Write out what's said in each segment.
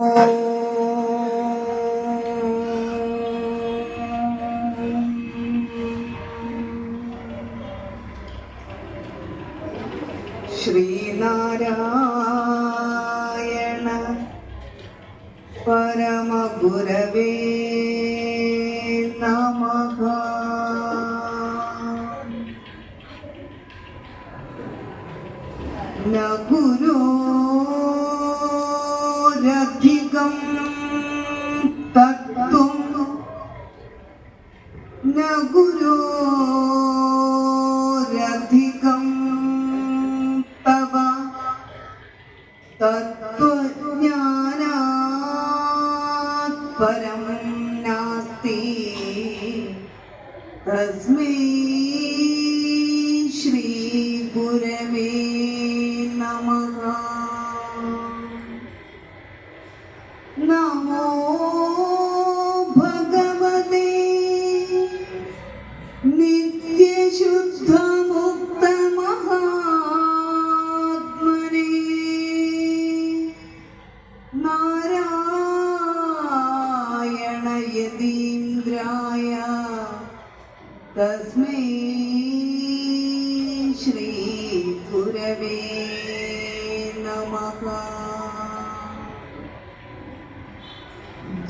ശ്രീനാരായണ പരമഗുരവേ നമഃ. ന ഗുരോരധികം തത്വം ന ഗുരോരധികം തവ തത്വജ്ഞാനാത് പരം നാസ്തി തസ്മൈ ശ്രീ ഗുരവേ നമഃ. നമോ ഭഗവതേ നിത്യശുദ്ധമുക്തമഹാത്മനേ നാരായണ യതീന്ദ്രായ തസ്മൈ ശ്രീ ഗുരവേ നമഃ.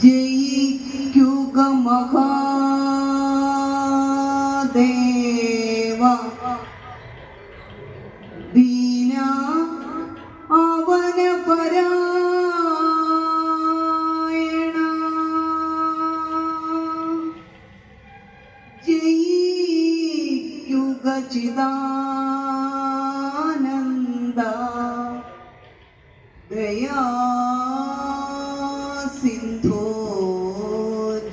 ജയിക്കുക മഹാദേവ ദീന അവന പരായണ ജയിക്കുക ചിദാനന്ദ ദയാ സിന്ധോ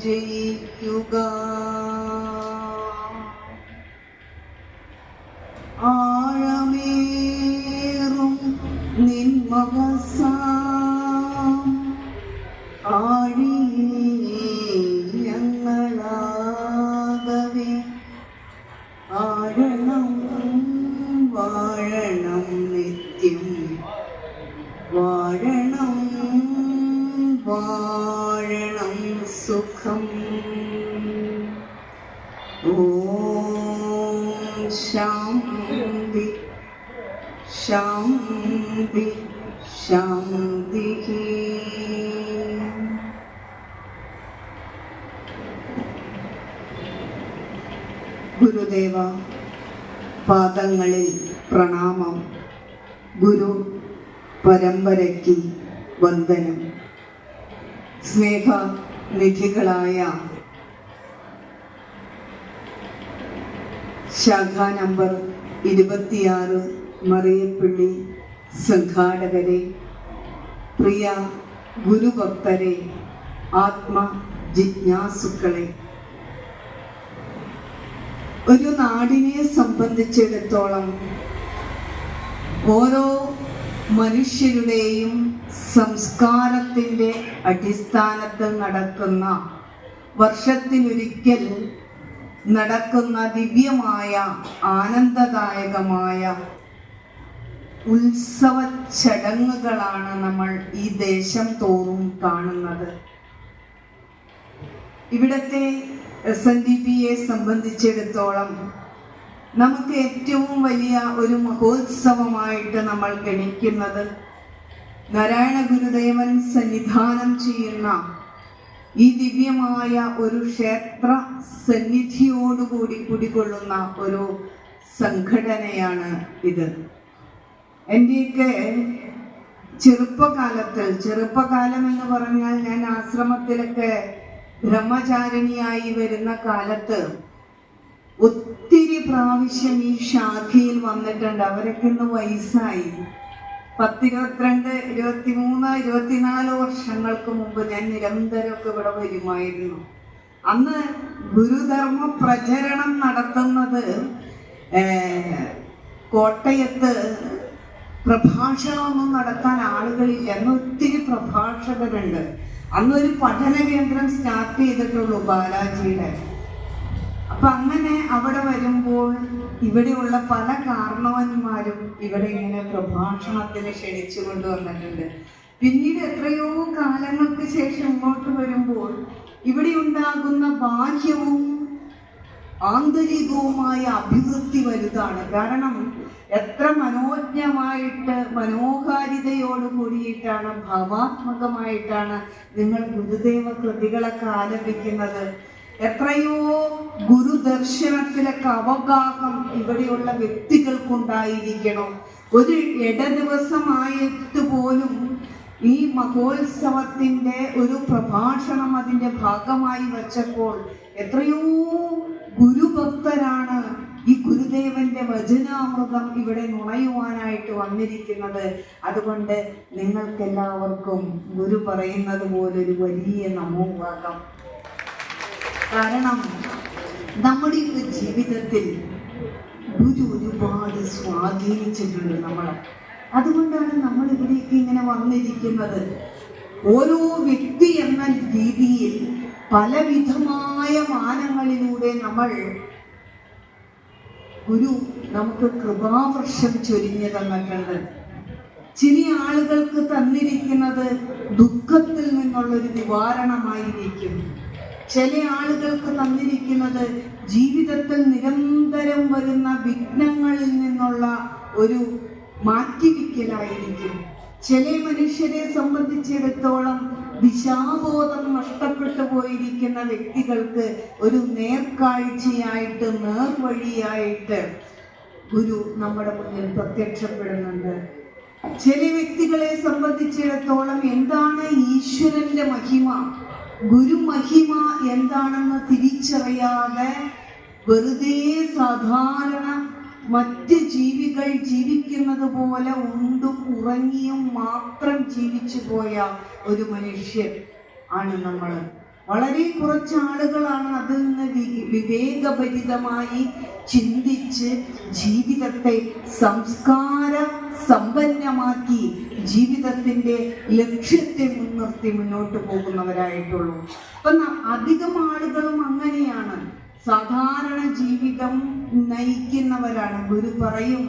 ജയിക്കുക. ആഴമേറും നിൻമഹസാം ആഴിയിൽ ഞങ്ങളാകവേ ആഴണം വാഴണം നിത്യം വാഴണം വാഴണം സുഖം. ഓം ശാന്തി ശാന്തി ശാന്തി. ഗുരുദേവ പാദങ്ങളിൽ പ്രണാമം. ഗുരു പരമ്പരയ്ക്ക് വന്ദനം. സ്നേഹനിധികളായ ശാഖാ നമ്പർ 26 മറിയപ്പള്ളി സംഘാടകരെ, പ്രിയ ഗുരുഭക്തരെ, ആത്മജിജ്ഞാസുക്കളെ, ഒരു നാടിനെ സംബന്ധിച്ചിടത്തോളം ഓരോ മനുഷ്യരുടെയും സംസ്കാരത്തിൻ്റെ അടിസ്ഥാനത്തിൽ നടക്കുന്ന വർഷത്തിനൊരിക്കൽ നടക്കുന്ന ദിവ്യമായ ആനന്ദദായകമായ ഉത്സവ ചടങ്ങുകളാണ് നമ്മൾ ഈ ദേശം തോറും കാണുന്നത്. ഇവിടുത്തെ SNDPയെ സംബന്ധിച്ചിടത്തോളം നമുക്ക് ഏറ്റവും വലിയ ഒരു മഹോത്സവമായിട്ട് നമ്മൾ ഗണിക്കുന്നത് നാരായണ ഗുരുദേവൻ സന്നിധാനം ചെയ്യുന്ന ഈ ദിവ്യമായ ഒരു ക്ഷേത്ര സന്നിധിയോടുകൂടി കുടികൊള്ളുന്ന ഒരു സംഘടനയാണ് ഇത്. എൻ്റെയൊക്കെ ചെറുപ്പകാലം എന്ന് പറഞ്ഞാൽ ഞാൻ ആശ്രമത്തിലൊക്കെ ബ്രഹ്മചാരിണിയായി വരുന്ന കാലത്ത് ഒത്തിരി പ്രാവശ്യം ഈ ശാഖയിൽ വന്നിട്ടുണ്ട്. അവരൊക്കെ ഇന്ന് വയസ്സായി. 10, 22, 23, 24 വർഷങ്ങൾക്ക് മുമ്പ് ഞാൻ നിരന്തരമൊക്കെ ഇവിടെ വരുമായിരുന്നു. അന്ന് ഗുരുധർമ്മ പ്രചരണം നടത്തുന്നത് കോട്ടയത്ത് പ്രഭാഷണമൊന്നും നടത്താൻ ആളുകളില്ല. അന്ന് ഒത്തിരി പ്രഭാഷകരുണ്ട്. അന്നൊരു പഠന കേന്ദ്രം സ്റ്റാർട്ട് ചെയ്തിട്ടുള്ളൂ ബാലാജിയുടെ. അപ്പൊ അങ്ങനെ അവിടെ വരുമ്പോൾ ഇവിടെയുള്ള പല കാരണവന്മാരും ഇവിടെ ഇങ്ങനെ പ്രഭാഷണത്തിന് ക്ഷണിച്ചു കൊണ്ടുവന്നിട്ടുണ്ട്. പിന്നീട് എത്രയോ കാലം ഇവിടെ ഉണ്ടാകുന്ന ബാഹ്യവും ആന്തരികവുമായ അഭിവൃദ്ധി വലുതാണ്. കാരണം എത്ര മനോജ്ഞമായിട്ട് മനോഹാരിതയോട് കൂടിയിട്ടാണ്, ഭാവാത്മകമായിട്ടാണ് നിങ്ങൾ ഗുരുദേവ കൃതികളൊക്കെ ആലപിക്കുന്നത്. എത്രയോ ഗുരുദർശനത്തിലൊക്കെ അവഗാഹം ഇവിടെയുള്ള വ്യക്തികൾക്കുണ്ടായിരിക്കണം. ഒരു ദിവസമായിട്ട് പോലും ഈ മഹോത്സവത്തിന്റെ ഒരു പ്രഭാഷണം അതിന്റെ ഭാഗമായി വച്ചപ്പോൾ എത്രയോ ഗുരുഭക്തരാണ് ഈ ഗുരുദേവന്റെ വചനാമൃതം ഇവിടെ നുണയുവാനായിട്ട് വന്നിരിക്കുന്നത്. അതുകൊണ്ട് നിങ്ങൾക്കെല്ലാവർക്കും ഗുരു പറയുന്നത് പോലൊരു വലിയ നമോവാകം. കാരണം നമ്മുടെ ജീവിതത്തിൽ ഗുരു ഒരുപാട് സ്വാധീനിച്ചിട്ടുണ്ട് നമ്മളെ. അതുകൊണ്ടാണ് നമ്മൾ ഇവിടേക്ക് ഇങ്ങനെ വന്നിരിക്കുന്നത്. ഓരോ വ്യക്തി എന്ന രീതിയിൽ പലവിധമായ മാനങ്ങളിലൂടെ ഗുരു നമുക്ക് കൃപാവർഷം ചൊരിഞ്ഞു തന്നിട്ടുണ്ട്. ചില ആളുകൾക്ക് തന്നിരിക്കുന്നത് ദുഃഖത്തിൽ നിന്നുള്ളൊരു നിവാരണമായിരിക്കും. ചില ആളുകൾക്ക് തന്നിരിക്കുന്നത് ജീവിതത്തിൽ നിരന്തരം വരുന്ന വിഘ്നങ്ങളിൽ നിന്നുള്ള ഒരു മാറ്റിവെക്കലായിരിക്കും. ചില മനുഷ്യരെ സംബന്ധിച്ചിടത്തോളം ദിശാബോധം നഷ്ടപ്പെട്ടു പോയിരിക്കുന്ന വ്യക്തികൾക്ക് ഒരു നേർക്കാഴ്ചയായിട്ട്, നേർവഴിയായിട്ട് ഗുരു നമ്മുടെ മുന്നിൽ പ്രത്യക്ഷപ്പെടുന്നുണ്ട്. ചില വ്യക്തികളെ സംബന്ധിച്ചിടത്തോളം എന്താണ് ഈശ്വരന്റെ മഹിമ, ഗുരുമഹിമ എന്താണെന്ന് തിരിച്ചറിയാതെ വെറുതെ സാധാരണ മറ്റ് ജീവികൾ ജീവിക്കുന്നത് പോലെ ഉണ്ടും ഉറങ്ങിയും മാത്രം ജീവിച്ചു പോയ ഒരു മനുഷ്യൻ ആണ് നമ്മൾ. വളരെ കുറച്ച് ആളുകളാണ് അതിൽ നിന്ന് വിവേകഭരിതമായി ചിന്തിച്ച് ജീവിതത്തെ സംസ്കാര സമ്പന്നമാക്കി ജീവിതത്തിന്റെ ലക്ഷ്യത്തെ മുൻനിർത്തി മുന്നോട്ട് പോകുന്നവരായിട്ടുള്ളൂ. അപ്പൊ അധികം ആളുകളും അങ്ങനെയാണ്, സാധാരണ ജീവിതം നയിക്കുന്നവരാണ്. ഗുരു പറയും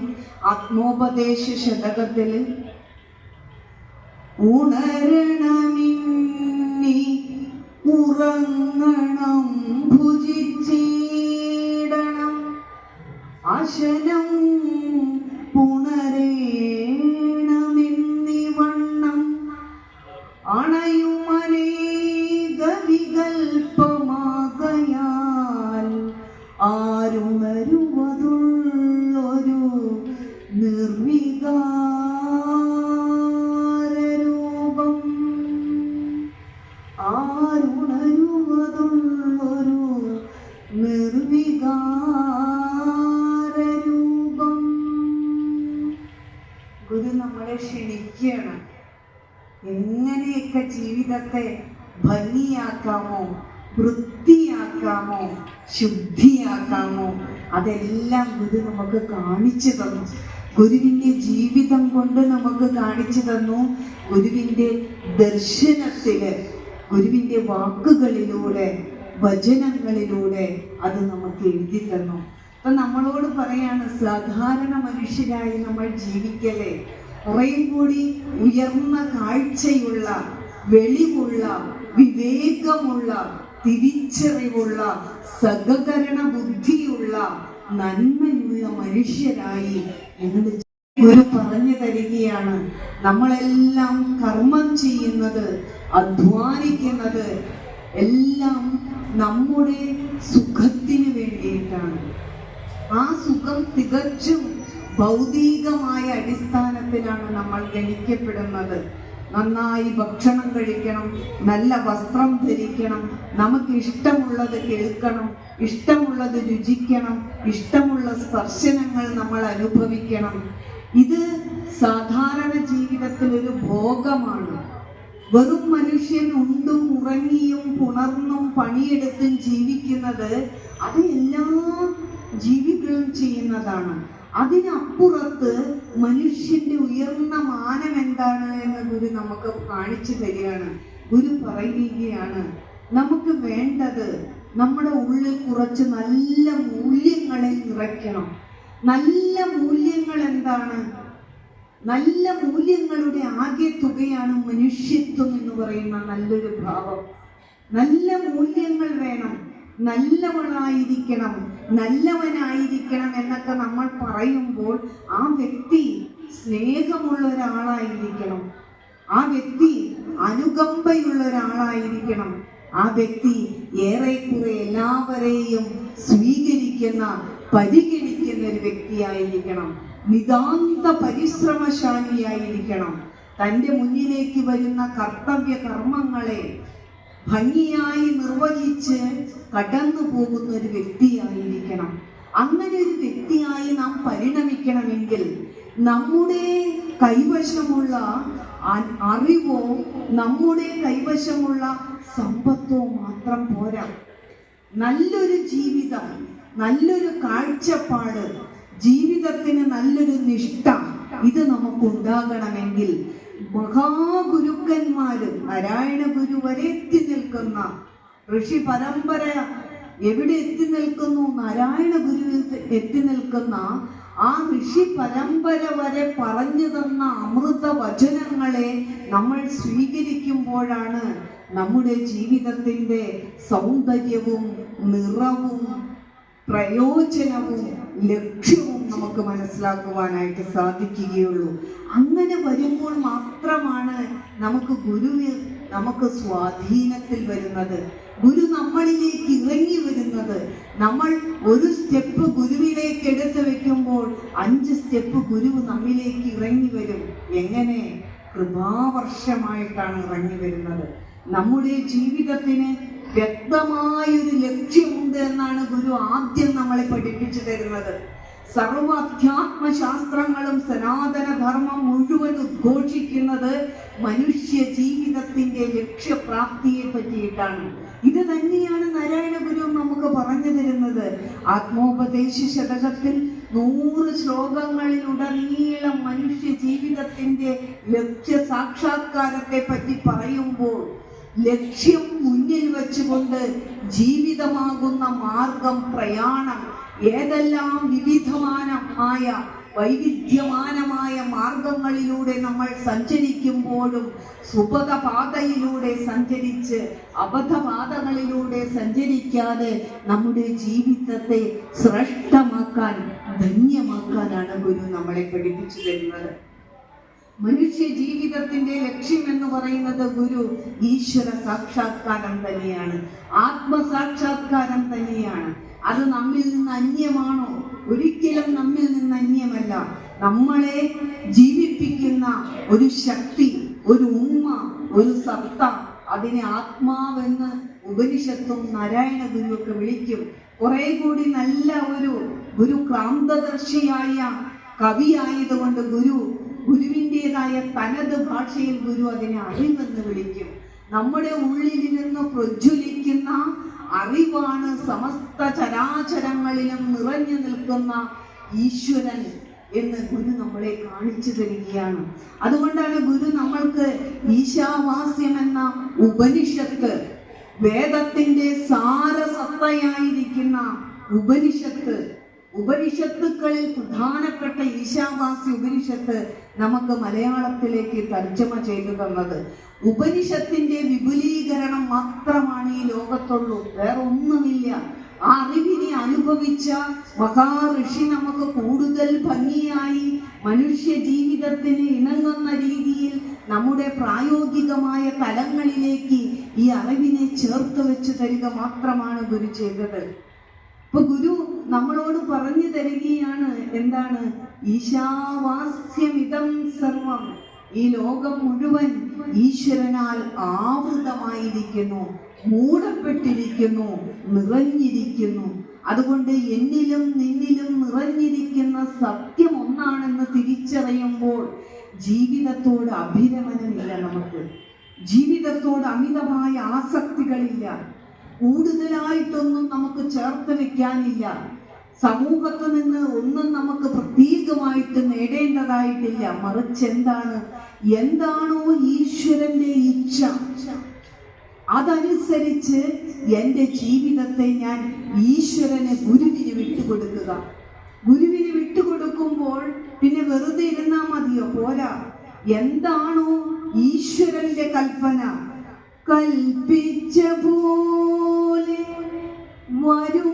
ആത്മോപദേശ ശതകത്തിൽ, ഉണരണമിന്നി ഉറങ്ങണം, ഭുജിച്ചിടണം, ആശനം പുണരേണമെന്നിവണ്ണം അണയുമനേക വികൽപ്പമാകയാൽ ആരുണരുവതുള്ളൊരു നിർവികാരരൂപം, ആരുണരുവതുള്ളൊരു നിർവികാരരൂപം. ഗുരു നമ്മളെ ക്ഷണിക്കുകയാണ്. എങ്ങനെയൊക്കെ ജീവിതത്തെ ഭംഗിയാക്കാമോ, വൃത്തിയാക്കാമോ, ശുദ്ധിയാക്കാമോ, അതെല്ലാം ഗുരു നമുക്ക് കാണിച്ചു തന്നു. ഗുരുവിൻ്റെ ജീവിതം കൊണ്ട് നമുക്ക് കാണിച്ചു തന്നു. ഗുരുവിൻ്റെ ദർശനത്തില്, ഗുരുവിൻ്റെ വാക്കുകളിലൂടെ, വചനങ്ങളിലൂടെ അത് നമുക്ക് എഴുതി തന്നു. അപ്പൊ നമ്മളോട് പറയാണ്, സാധാരണ മനുഷ്യരായി നമ്മൾ ജീവിക്കലേ, കുറേയും കൂടി ഉയർന്ന കാഴ്ചയുള്ള, വെളിവുള്ള, വിവേകമുള്ള, തിരിച്ചറിവുള്ള, സഹകരണ ബുദ്ധിയുള്ള, നന്മയുള്ള മനുഷ്യരായി നിങ്ങൾ ഗുരു പറഞ്ഞു തരികയാണ്. നമ്മളെല്ലാം കർമ്മം ചെയ്യുന്നത്, അധ്വാനിക്കുന്നത് എല്ലാം നമ്മുടെ സുഖത്തിന് വേണ്ടിയിട്ടാണ്. ആ സുഖം തികച്ചും ഭൗതികമായ അടിസ്ഥാനത്തിലാണ് നമ്മൾ ഗണിക്കപ്പെടുന്നത്. നന്നായി ഭക്ഷണം കഴിക്കണം, നല്ല വസ്ത്രം ധരിക്കണം, നമുക്ക് ഇഷ്ടമുള്ളത് കേൾക്കണം, ഇഷ്ടമുള്ളത് രുചിക്കണം, ഇഷ്ടമുള്ള സ്പർശനങ്ങൾ നമ്മൾ അനുഭവിക്കണം. ഇത് സാധാരണ ജീവിതത്തിൽ ഒരു ഭോഗമാണ്. വെറും മനുഷ്യൻ ഉണ്ടും ഉറങ്ങിയും പുണർന്നും പണിയെടുത്തും ജീവിക്കുന്നത് അത് എല്ലാ ജീവികളും ചെയ്യുന്നതാണ്. അതിനപ്പുറത്ത് മനുഷ്യന്റെ ഉയർന്ന മാനം എന്താണ് എന്ന് ഗുരു നമുക്ക് കാണിച്ചു തരികയാണ്. ഗുരു പറയുകയാണ്, നമുക്ക് വേണ്ടത് നമ്മുടെ ഉള്ളിൽ കുറച്ച് നല്ല മൂല്യങ്ങളെ നിറയ്ക്കണം. നല്ല മൂല്യങ്ങൾ എന്താണ്? നല്ല മൂല്യങ്ങളുടെ ആകെ തുകയാണ് മനുഷ്യത്വം എന്ന് പറയുന്ന നല്ലൊരു ഭാവം. നല്ല മൂല്യങ്ങൾ വേണം, നല്ലവളായിരിക്കണം, നല്ലവനായിരിക്കണം എന്നൊക്കെ നമ്മൾ പറയുമ്പോൾ ആ വ്യക്തി സ്നേഹമുള്ള ഒരാളായിരിക്കണം, ആ വ്യക്തി അനുകമ്പയുള്ള ഒരാളായിരിക്കണം, ആ വ്യക്തി ഏറെക്കുറെ എല്ലാവരെയും സ്വീകരിക്കുന്ന പരിഗണിക്കുന്ന ഒരു വ്യക്തിയായിരിക്കണം, നിതാന്ത പരിശ്രമശാലിയായിരിക്കണം, തൻ്റെ മുന്നിലേക്ക് വരുന്ന കർത്തവ്യ കർമ്മങ്ങളെ ഭംഗിയായി നിർവഹിച്ച് കടന്നു പോകുന്ന ഒരു വ്യക്തിയായിരിക്കണം. അങ്ങനെ ഒരു വ്യക്തിയായി നാം പരിണമിക്കണമെങ്കിൽ നമ്മുടെ കൈവശമുള്ള അറിവോ നമ്മുടെ കൈവശമുള്ള സമ്പത്തോ മാത്രം പോരാ. നല്ലൊരു ജീവിതം, നല്ലൊരു കാഴ്ചപ്പാട്, ജീവിതത്തിന് നല്ലൊരു നിഷ്ഠ ഇത് നമുക്കുണ്ടാകണമെങ്കിൽ മഹാഗുരുക്കന്മാരും നാരായണ ഗുരു വരെ എത്തി നിൽക്കുന്ന ഋഷി പരമ്പര എവിടെ എത്തി നിൽക്കുന്നു? നാരായണ ഗുരു എത്തി നിൽക്കുന്ന ആ ഋഷി പരമ്പര വരെ പറഞ്ഞു തന്ന അമൃത വചനങ്ങളെ നമ്മൾ സ്വീകരിക്കുമ്പോഴാണ് നമ്മുടെ ജീവിതത്തിൻ്റെ സൗന്ദര്യവും നിറവും പ്രയോജനവും ലക്ഷ്യവും നമുക്ക് മനസ്സിലാക്കുവാനായിട്ട് സാധിക്കുകയുള്ളൂ. അങ്ങനെ വരുമ്പോൾ മാത്രമാണ് നമുക്ക് സ്വാധീനത്തിൽ വരുന്നത്, ഗുരു നമ്മളിലേക്ക് ഇറങ്ങി വരുന്നത്. നമ്മൾ ഒരു സ്റ്റെപ്പ് ഗുരുവിലേക്ക് എടുത്തു വെക്കുമ്പോൾ 5 സ്റ്റെപ്പ് ഗുരു നമ്മിലേക്ക് ഇറങ്ങി വരും. എങ്ങനെ? കൃപാവർഷമായിട്ടാണ് ഇറങ്ങി വരുന്നത്. നമ്മുടെ ജീവിതത്തിന് വ്യക്തമായൊരു ലക്ഷ്യമുണ്ട് എന്നാണ് ഗുരു ആദ്യം നമ്മളെ പഠിപ്പിച്ചു തരുന്നത്. സർവ അധ്യാത്മശാസ്ത്രങ്ങളും സനാതന ധർമ്മം മുഴുവൻ ഉദ്ഘോഷിക്കുന്നത് മനുഷ്യ ജീവിതത്തിന്റെ ലക്ഷ്യപ്രാപ്തിയെ പറ്റിയിട്ടാണ്. ഇത് തന്നെയാണ് നാരായണ ഗുരു നമുക്ക് പറഞ്ഞു തരുന്നത്. ആത്മോപദേശ ശതകത്തിൽ 100 ശ്ലോകങ്ങളിലുടനീളം മനുഷ്യ ജീവിതത്തിന്റെ ലക്ഷ്യ സാക്ഷാത്കാരത്തെ പറ്റി പറയുമ്പോൾ ലക്ഷ്യം മുന്നിൽ വെച്ചുകൊണ്ട് ജീവിതമാകുന്ന മാർഗം, പ്രയാണം ഏതെല്ലാം വിവിധമാനമായ വൈവിധ്യമാനമായ മാർഗങ്ങളിലൂടെ നമ്മൾ സഞ്ചരിക്കുമ്പോഴും സുപഥപാതയിലൂടെ സഞ്ചരിച്ച് അബദ്ധപാതകളിലൂടെ സഞ്ചരിക്കാതെ നമ്മുടെ ജീവിതത്തെ ശ്രേഷ്ഠമാക്കാൻ, ധന്യമാക്കാനാണ് ഗുരു നമ്മളെ പഠിപ്പിച്ചു തരുന്നത്. മനുഷ്യ ജീവിതത്തിന്റെ ലക്ഷ്യം എന്ന് പറയുന്നത് ഗുരു ഈശ്വര സാക്ഷാത്കാരം തന്നെയാണ്, ആത്മസാക്ഷാത്കാരം തന്നെയാണ്. അത് നമ്മിൽ നിന്ന് അന്യമാണോ? ഒരിക്കലും നമ്മിൽ നിന്ന് അന്യമല്ല. നമ്മളെ ജീവിപ്പിക്കുന്ന ഒരു ശക്തി, ഒരു ഉമ്മ, ഒരു സത്ത, അതിനെ ആത്മാവെന്ന് ഉപനിഷത്തും നാരായണ ഗുരുവൊക്കെ വിളിക്കും. കുറെ കൂടി നല്ല ഒരു ക്രാന്തദർശിയായ കവിയായതുകൊണ്ട് ഗുരുവിൻ്റെതായ തനത് ഭാഷയിൽ ഗുരു അതിനെ അറിവെന്ന് വിളിക്കും. നമ്മുടെ ഉള്ളിൽ നിന്ന് പ്രജ്വലിക്കുന്ന അറിവാണ് സമസ്ത ചരാചരങ്ങളിലും നിറഞ്ഞു നിൽക്കുന്ന ഈശ്വരൻ എന്ന് ഗുരു നമ്മളെ കാണിച്ചു തരികയാണ്. അതുകൊണ്ടാണ് ഗുരു നമ്മൾക്ക് ഈശാവാസ്യം എന്ന ഉപനിഷത്ത്, വേദത്തിന്റെ സാരസത്തയായിരിക്കുന്ന ഉപനിഷത്തുക്കളിൽ പ്രധാനപ്പെട്ട ഈശാവാസ്യ ഉപനിഷത്ത് നമുക്ക് മലയാളത്തിലേക്ക് തർജ്ജമ ചെയ്തു തന്നത്. ഉപനിഷത്തിന്റെ വിപുലീകരണം മാത്രമാണ് ഈ ലോകത്തുള്ളൂ, വേറെ ഒന്നുമില്ല. ആ അറിവിനെ അനുഭവിച്ച മഹാഋഷി നമുക്ക് കൂടുതൽ ഭംഗിയായി മനുഷ്യ ജീവിതത്തിന് ഇണങ്ങുന്ന രീതിയിൽ നമ്മുടെ പ്രായോഗികമായ തലങ്ങളിലേക്ക് ഈ അറിവിനെ ചേർത്ത് വെച്ച് തരിക മാത്രമാണ് ഗുരു ചെയ്തത്. ഇപ്പൊ ഗുരു നമ്മളോട് പറഞ്ഞു തരികയാണ്, എന്താണ്? ഈശാവാസ്യമിതം സർവം, ഈ ലോകം മുഴുവൻ ഈശ്വരനാൽ ആവൃതമായിരിക്കുന്നു, മൂടപ്പെട്ടിരിക്കുന്നു, നിറഞ്ഞിരിക്കുന്നു. അതുകൊണ്ട് എന്നിലും നിന്നിലും നിറഞ്ഞിരിക്കുന്ന സത്യം ഒന്നാണെന്ന് തിരിച്ചറിയുമ്പോൾ ജീവിതത്തോട് അഭിരമനമില്ല, നമുക്ക് ജീവിതത്തോട് അമിതമായ ആസക്തികളില്ല, കൂടുതലായിട്ടൊന്നും നമുക്ക് ചേർത്ത് വെക്കാനില്ല, സമൂഹത്ത് നിന്ന് ഒന്നും നമുക്ക് പ്രത്യേകമായിട്ട് നേടേണ്ടതായിട്ടില്ല. മറിച്ച് എന്താണോ ഈശ്വരന്റെ ഇച്ഛ അതനുസരിച്ച് എൻ്റെ ജീവിതത്തെ ഞാൻ ഈശ്വരന്, ഗുരുവിന് വിട്ടുകൊടുക്കുക. ഗുരുവിന് വിട്ടുകൊടുക്കുമ്പോൾ പിന്നെ വെറുതെ ഇരുന്നാൽ മതിയോ? പോരാ. എന്താണോ ഈശ്വരന്റെ കൽപ്പന, കൽപ്പിച്ച പോലെ വരും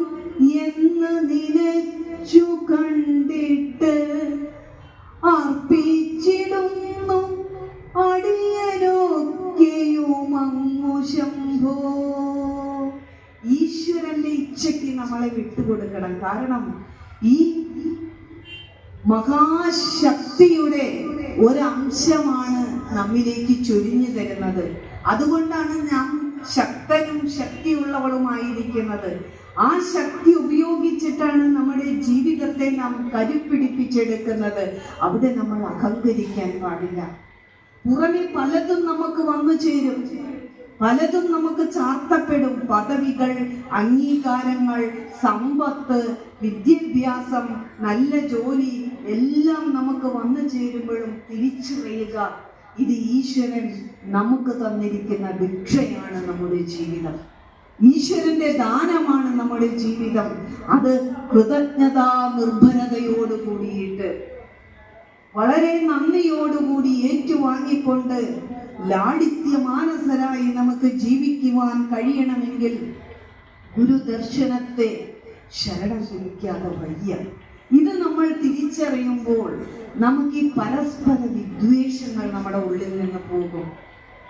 എന്ന് നിലച്ചു കണ്ടിട്ട് അർപ്പിച്ചിടുന്നു അടിയനൊക്കെയും അങ്ങു ശംഭോ. ഈശ്വരന്റെ ഇച്ഛയ്ക്ക് നമ്മളെ വിട്ടുകൊടുക്കണം. കാരണം ഈ മഹാശക്തിയുടെ ഒരംശമാണ് നമ്മിലേക്ക് ചൊരിഞ്ഞു തരുന്നത്. അതുകൊണ്ടാണ് നാം ശക്തനും ശക്തിയുള്ളവളുമായിരിക്കുന്നത്. ആ ശക്തി ഉപയോഗിച്ചിട്ടാണ് നമ്മുടെ ജീവിതത്തെ നാം കരുപ്പിടിപ്പിച്ചെടുക്കുന്നത്. അവിടെ നമ്മൾ അഹങ്കരിക്കാൻ പാടില്ല. പുറമെ പലതും നമുക്ക് വന്നു ചേരും, പലതും നമുക്ക് ചാർത്തപ്പെടും. പദവികൾ, അംഗീകാരങ്ങൾ, സമ്പത്ത്, വിദ്യാഭ്യാസം, നല്ല ജോലി എല്ലാം നമുക്ക് വന്നു ചേരുമ്പോഴും തിരിച്ചറിയുക, ഇത് ഈശ്വരൻ നമുക്ക് തന്നിരിക്കുന്ന ഭിക്ഷയാണ് നമ്മുടെ ജീവിതം. ഈശ്വരന്റെ ദാനമാണ് നമ്മുടെ ജീവിതം. അത് കൃതജ്ഞതാ നിർഭരതയോട് കൂടിയിട്ട് വളരെ നന്ദിയോടുകൂടി ഏറ്റുവാങ്ങിക്കൊണ്ട് ലാളിത്യമാനസരായി നമുക്ക് ജീവിക്കുവാൻ കഴിയണമെങ്കിൽ ഗുരുദർശനത്തെ ശരണം പിടിക്കാതെ വയ്യ. ഇത് നമ്മൾ തിരിച്ചറിയുമ്പോൾ നമുക്ക് ഈ പരസ്പര വിദ്വേഷങ്ങൾ നമ്മുടെ ഉള്ളിൽ നിന്ന് പോകും.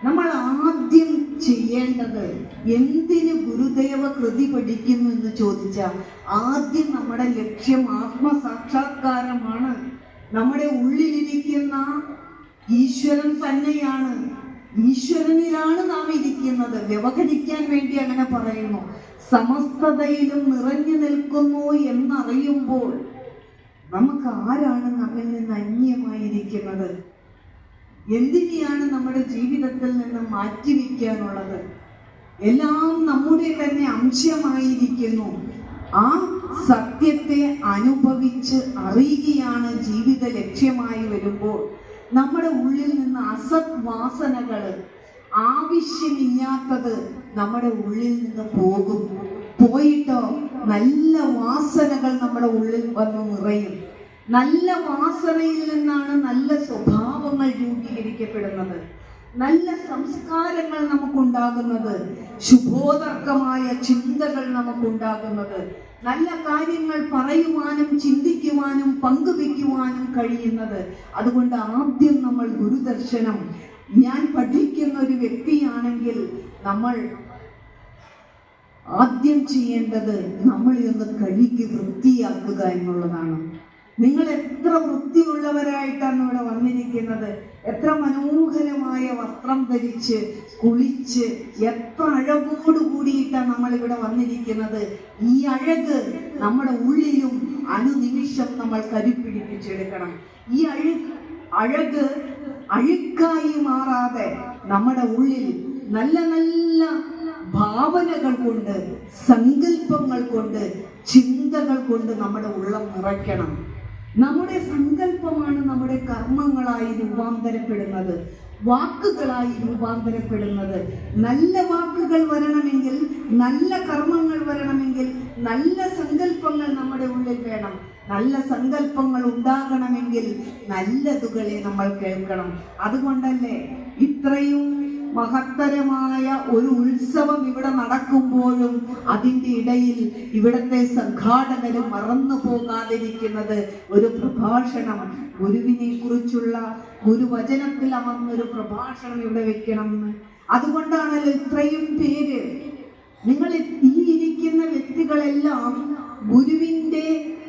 നമ്മൾ ആദ്യം ചെയ്യേണ്ടത് എന്തിന് ഗുരുദേവ കൃതി പഠിക്കുന്നു എന്ന് ചോദിച്ചാൽ ആദ്യം നമ്മുടെ ലക്ഷ്യം ആത്മസാക്ഷാത്കാരമാണ്. നമ്മുടെ ഉള്ളിലിരിക്കുന്ന ഈശ്വരൻ തന്നെയാണ്. ഈശ്വരനിലാണ് നാം ഇരിക്കുന്നത്. വ്യവഹരിക്കാൻ വേണ്ടി അങ്ങനെ പറയുന്നു. സമസ്തതയിലും നിറഞ്ഞു നിൽക്കുന്നു എന്നറിയുമ്പോൾ നമുക്ക് ആരാണ് നമ്മിൽ നിന്ന് അന്യമായിരിക്കുന്നത്? എന്തിനെയാണ് നമ്മുടെ ജീവിതത്തിൽ നിന്ന് മാറ്റിവെക്കാനുള്ളത്? എല്ലാം നമ്മുടെ തന്നെ അംശമായിരിക്കുന്നു. ആ സത്യത്തെ അനുഭവിച്ച് അറിയുകയാണ് ജീവിത ലക്ഷ്യമായി വരുമ്പോൾ നമ്മുടെ ഉള്ളിൽ നിന്ന് അസത് വാസനകൾ, ആവശ്യമില്ലാത്തത് നമ്മുടെ ഉള്ളിൽ നിന്ന് പോകും. പോയിട്ടോ നല്ല വാസനകൾ നമ്മുടെ ഉള്ളിൽ വന്ന് നിറയും. നല്ല വാസനയിൽ നിന്നാണ് നല്ല സ്വഭാവങ്ങൾ രൂപീകരിക്കപ്പെടുന്നത്, നല്ല സംസ്കാരങ്ങൾ നമുക്കുണ്ടാകുന്നത്, ശുഭോദർക്കമായ ചിന്തകൾ നമുക്കുണ്ടാകുന്നത്, നല്ല കാര്യങ്ങൾ പറയുവാനും ചിന്തിക്കുവാനും പങ്കുവെക്കുവാനും കഴിയുന്നത്. അതുകൊണ്ട് ആദ്യം നമ്മൾ ഗുരുദർശനം, ഞാൻ പഠിക്കുന്ന ഒരു വ്യക്തിയാണെങ്കിൽ നമ്മൾ ആദ്യം ചെയ്യേണ്ടത് നമ്മളെയൊന്ന് കഴുകി വൃത്തിയാക്കുക എന്നുള്ളതാണ്. നിങ്ങൾ എത്ര വൃത്തിയുള്ളവരായിട്ടാണ് ഇവിടെ വന്നിരിക്കുന്നത്. എത്ര മനോഹരമായ വസ്ത്രം ധരിച്ച് കുളിച്ച് എത്ര അഴകോട് കൂടിയിട്ടാണ് നമ്മൾ ഇവിടെ വന്നിരിക്കുന്നത്. ഈ അഴക് നമ്മുടെ ഉള്ളിലും അനുനിമിഷം നമ്മൾ കരുപ്പിടിപ്പിച്ചെടുക്കണം. ഈ അഴക് അഴുക്കായി മാറാതെ നമ്മുടെ ഉള്ളിൽ നല്ല നല്ല ഭാവനകൾ കൊണ്ട്, സങ്കല്പങ്ങൾ കൊണ്ട്, ചിന്തകൾ കൊണ്ട് നമ്മുടെ ഉള്ളം നിറയ്ക്കണം. നമ്മുടെ സങ്കല്പമാണ് നമ്മുടെ കർമ്മങ്ങളായി രൂപാന്തരപ്പെടുന്നത്, വാക്കുകളായി രൂപാന്തരപ്പെടുന്നത്. നല്ല വാക്കുകൾ വരണമെങ്കിൽ, നല്ല കർമ്മങ്ങൾ വരണമെങ്കിൽ നല്ല സങ്കല്പങ്ങൾ നമ്മുടെ ഉള്ളിൽ വേണം. നല്ല സങ്കല്പങ്ങൾ ഉണ്ടാകണമെങ്കിൽ നല്ലതുകളെ നമ്മൾ കേൾക്കണം. അതുകൊണ്ടല്ലേ ഇത്രയും മഹത്തരമായ ഒരു ഉത്സവം ഇവിടെ നടക്കുമ്പോഴും അതിൻ്റെ ഇടയിൽ ഇവിടുത്തെ സംഘാടകർ മറന്നു പോകാതിരിക്കുന്നത് ഒരു പ്രഭാഷണം, ഗുരുവിനെ കുറിച്ചുള്ള ഗുരുവചനത്തിൽ അമർന്നൊരു പ്രഭാഷണം ഇവിടെ വെക്കണം എന്ന്. അതുകൊണ്ടാണല്ലോ ഇത്രയും പേര്, നിങ്ങൾ ഈ ഇരിക്കുന്ന വ്യക്തികളെല്ലാം ഗുരുവിൻ്റെ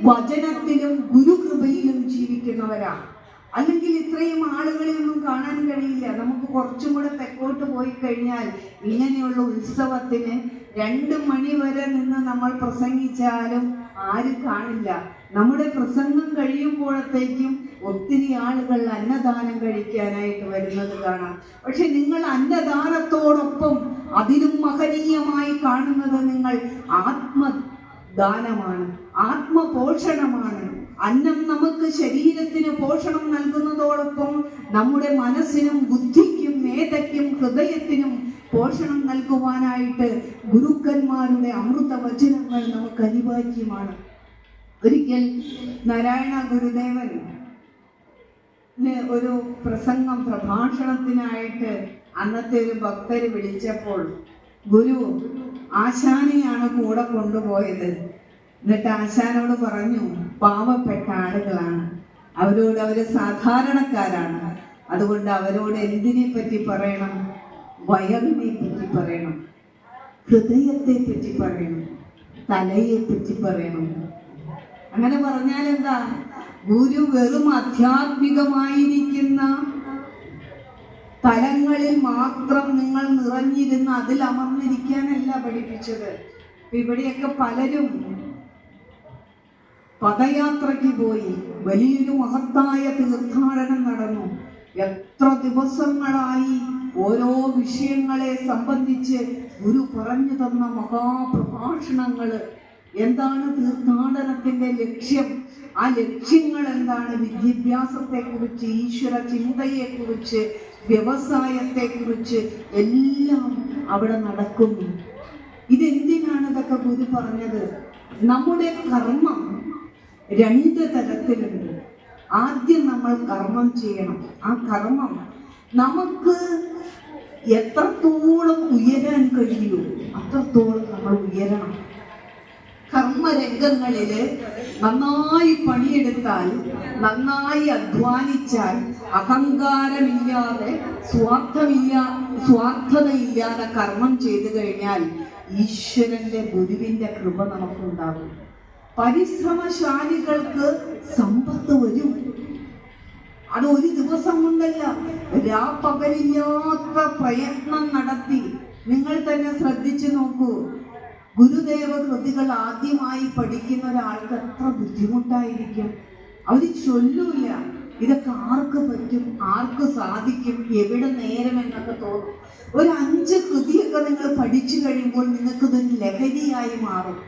വചനത്തിലും ഗുരുകൃപയിലും ജീവിക്കുന്നവരാണ്. അല്ലെങ്കിൽ ഇത്രയും ആളുകളെ ഒന്നും കാണാൻ കഴിയില്ല. നമുക്ക് കുറച്ചും കൂടെ തെക്കോട്ട് പോയി കഴിഞ്ഞാൽ ഇങ്ങനെയുള്ള ഉത്സവത്തിന് 2 മണി വരെ നിന്ന് നമ്മൾ പ്രസംഗിച്ചാലും ആരും കാണില്ല. നമ്മുടെ പ്രസംഗം കഴിയുമ്പോഴത്തേക്കും ഒത്തിരി ആളുകൾ അന്നദാനം കഴിക്കാനായിട്ട് വരുന്നത് കാണാം. പക്ഷെ നിങ്ങൾ അന്നദാനത്തോടൊപ്പം അതിലും മഹനീയമായി കാണുന്നത് നിങ്ങൾ ആത്മദാനമാണ്, ആത്മപോഷണമാണ്. അന്നം നമുക്ക് ശരീരത്തിന് പോഷണം നൽകുന്നതോടൊപ്പം നമ്മുടെ മനസ്സിനും ബുദ്ധിക്കും മേധയ്ക്കും ഹൃദയത്തിനും പോഷണം നൽകുവാനായിട്ട് ഗുരുക്കന്മാരുടെ അമൃതവചനങ്ങൾ നമുക്ക് അനിവാര്യമാണ്. ഒരിക്കൽ നാരായണ ഗുരുദേവൻ ഒരു പ്രഭാഷണത്തിനായിട്ട് അന്നത്തെ ഒരു ഭക്തര് വിളിച്ചപ്പോൾ ഗുരു ആശാനെയാണ് കൂടെ കൊണ്ടുപോയത്. എന്നിട്ട് ആശാനോട് പറഞ്ഞു, പാവപ്പെട്ട ആളുകളാണ്, അവര് സാധാരണക്കാരാണ്, അതുകൊണ്ട് അവരോട് എന്തിനെ പറ്റി പറയണം? വയറിനെ പറ്റി പറയണം, ഹൃദയത്തെ പറ്റി പറയണം, തലയെ പറ്റി പറയണം. അങ്ങനെ പറഞ്ഞാൽ എന്താ? ഗുരു വെറും ആധ്യാത്മികമായിരിക്കുന്ന തലങ്ങളിൽ മാത്രം നിങ്ങൾ നിറഞ്ഞിരുന്ന് അതിൽ അമർന്നിരിക്കാനല്ല പഠിപ്പിച്ചത്. ഇവിടെയൊക്കെ പലരും പദയാത്രയ്ക്ക് പോയി, വലിയൊരു മഹത്തായ തീർത്ഥാടനം നടന്നു. എത്ര ദിവസങ്ങളായി ഓരോ വിഷയങ്ങളെ സംബന്ധിച്ച് ഗുരു പറഞ്ഞു തന്ന മഹാപ്രഭാഷണങ്ങള്. എന്താണ് തീർത്ഥാടനത്തിന്റെ ലക്ഷ്യം? ആ ലക്ഷ്യങ്ങൾ എന്താണ്? വിദ്യാഭ്യാസത്തെക്കുറിച്ച്, ഈശ്വര ചിന്തയെക്കുറിച്ച്, വ്യവസായത്തെക്കുറിച്ച് എല്ലാം അവിടെ നടക്കുന്നു. ഇതെന്തിനാണ് ഇതൊക്കെ ഗുരു പറഞ്ഞത്? നമ്മുടെ കർമ്മം 2 തരത്തിലുണ്ട്. ആദ്യം നമ്മൾ കർമ്മം ചെയ്യണം. ആ കർമ്മം നമുക്ക് എത്രത്തോളം ഉയരാൻ കഴിയുമോ അത്രത്തോളം നമ്മൾ ഉയരണം. കർമ്മരംഗങ്ങളില് നന്നായി പണിയെടുത്താൽ, നന്നായി അധ്വാനിച്ചാൽ, അഹങ്കാരമില്ലാതെ സ്വാർത്ഥതയില്ലാതെ കർമ്മം ചെയ്തു കഴിഞ്ഞാൽ ഈശ്വരന്റെ ഗുരുവിന്റെ കൃപ നമുക്കുണ്ടാകും. പരിശ്രമശാലികൾക്ക് സമ്പത്ത് വരും. അത് ഒരു ദിവസം കൊണ്ടല്ല, രാപ്പകലില്ലാത്ത പ്രയത്നം നടത്തി. നിങ്ങൾ തന്നെ ശ്രദ്ധിച്ചു നോക്കൂ, ഗുരുദേവ കൃതികൾ ആദ്യമായി പഠിക്കുന്ന ഒരാൾക്ക് എത്ര ബുദ്ധിമുട്ടായിരിക്കും. അവര് ചൊല്ലൂല. ഇതൊക്കെ ആർക്ക് പറ്റും, ആർക്ക് സാധിക്കും, എവിടെ നേരം എന്നൊക്കെ തോന്നും. ഒരു 5 കൃതിയൊക്കെ നിങ്ങൾ പഠിച്ചു കഴിയുമ്പോൾ നിങ്ങൾക്ക് ഇതൊരു ലഹരിയായി മാറും.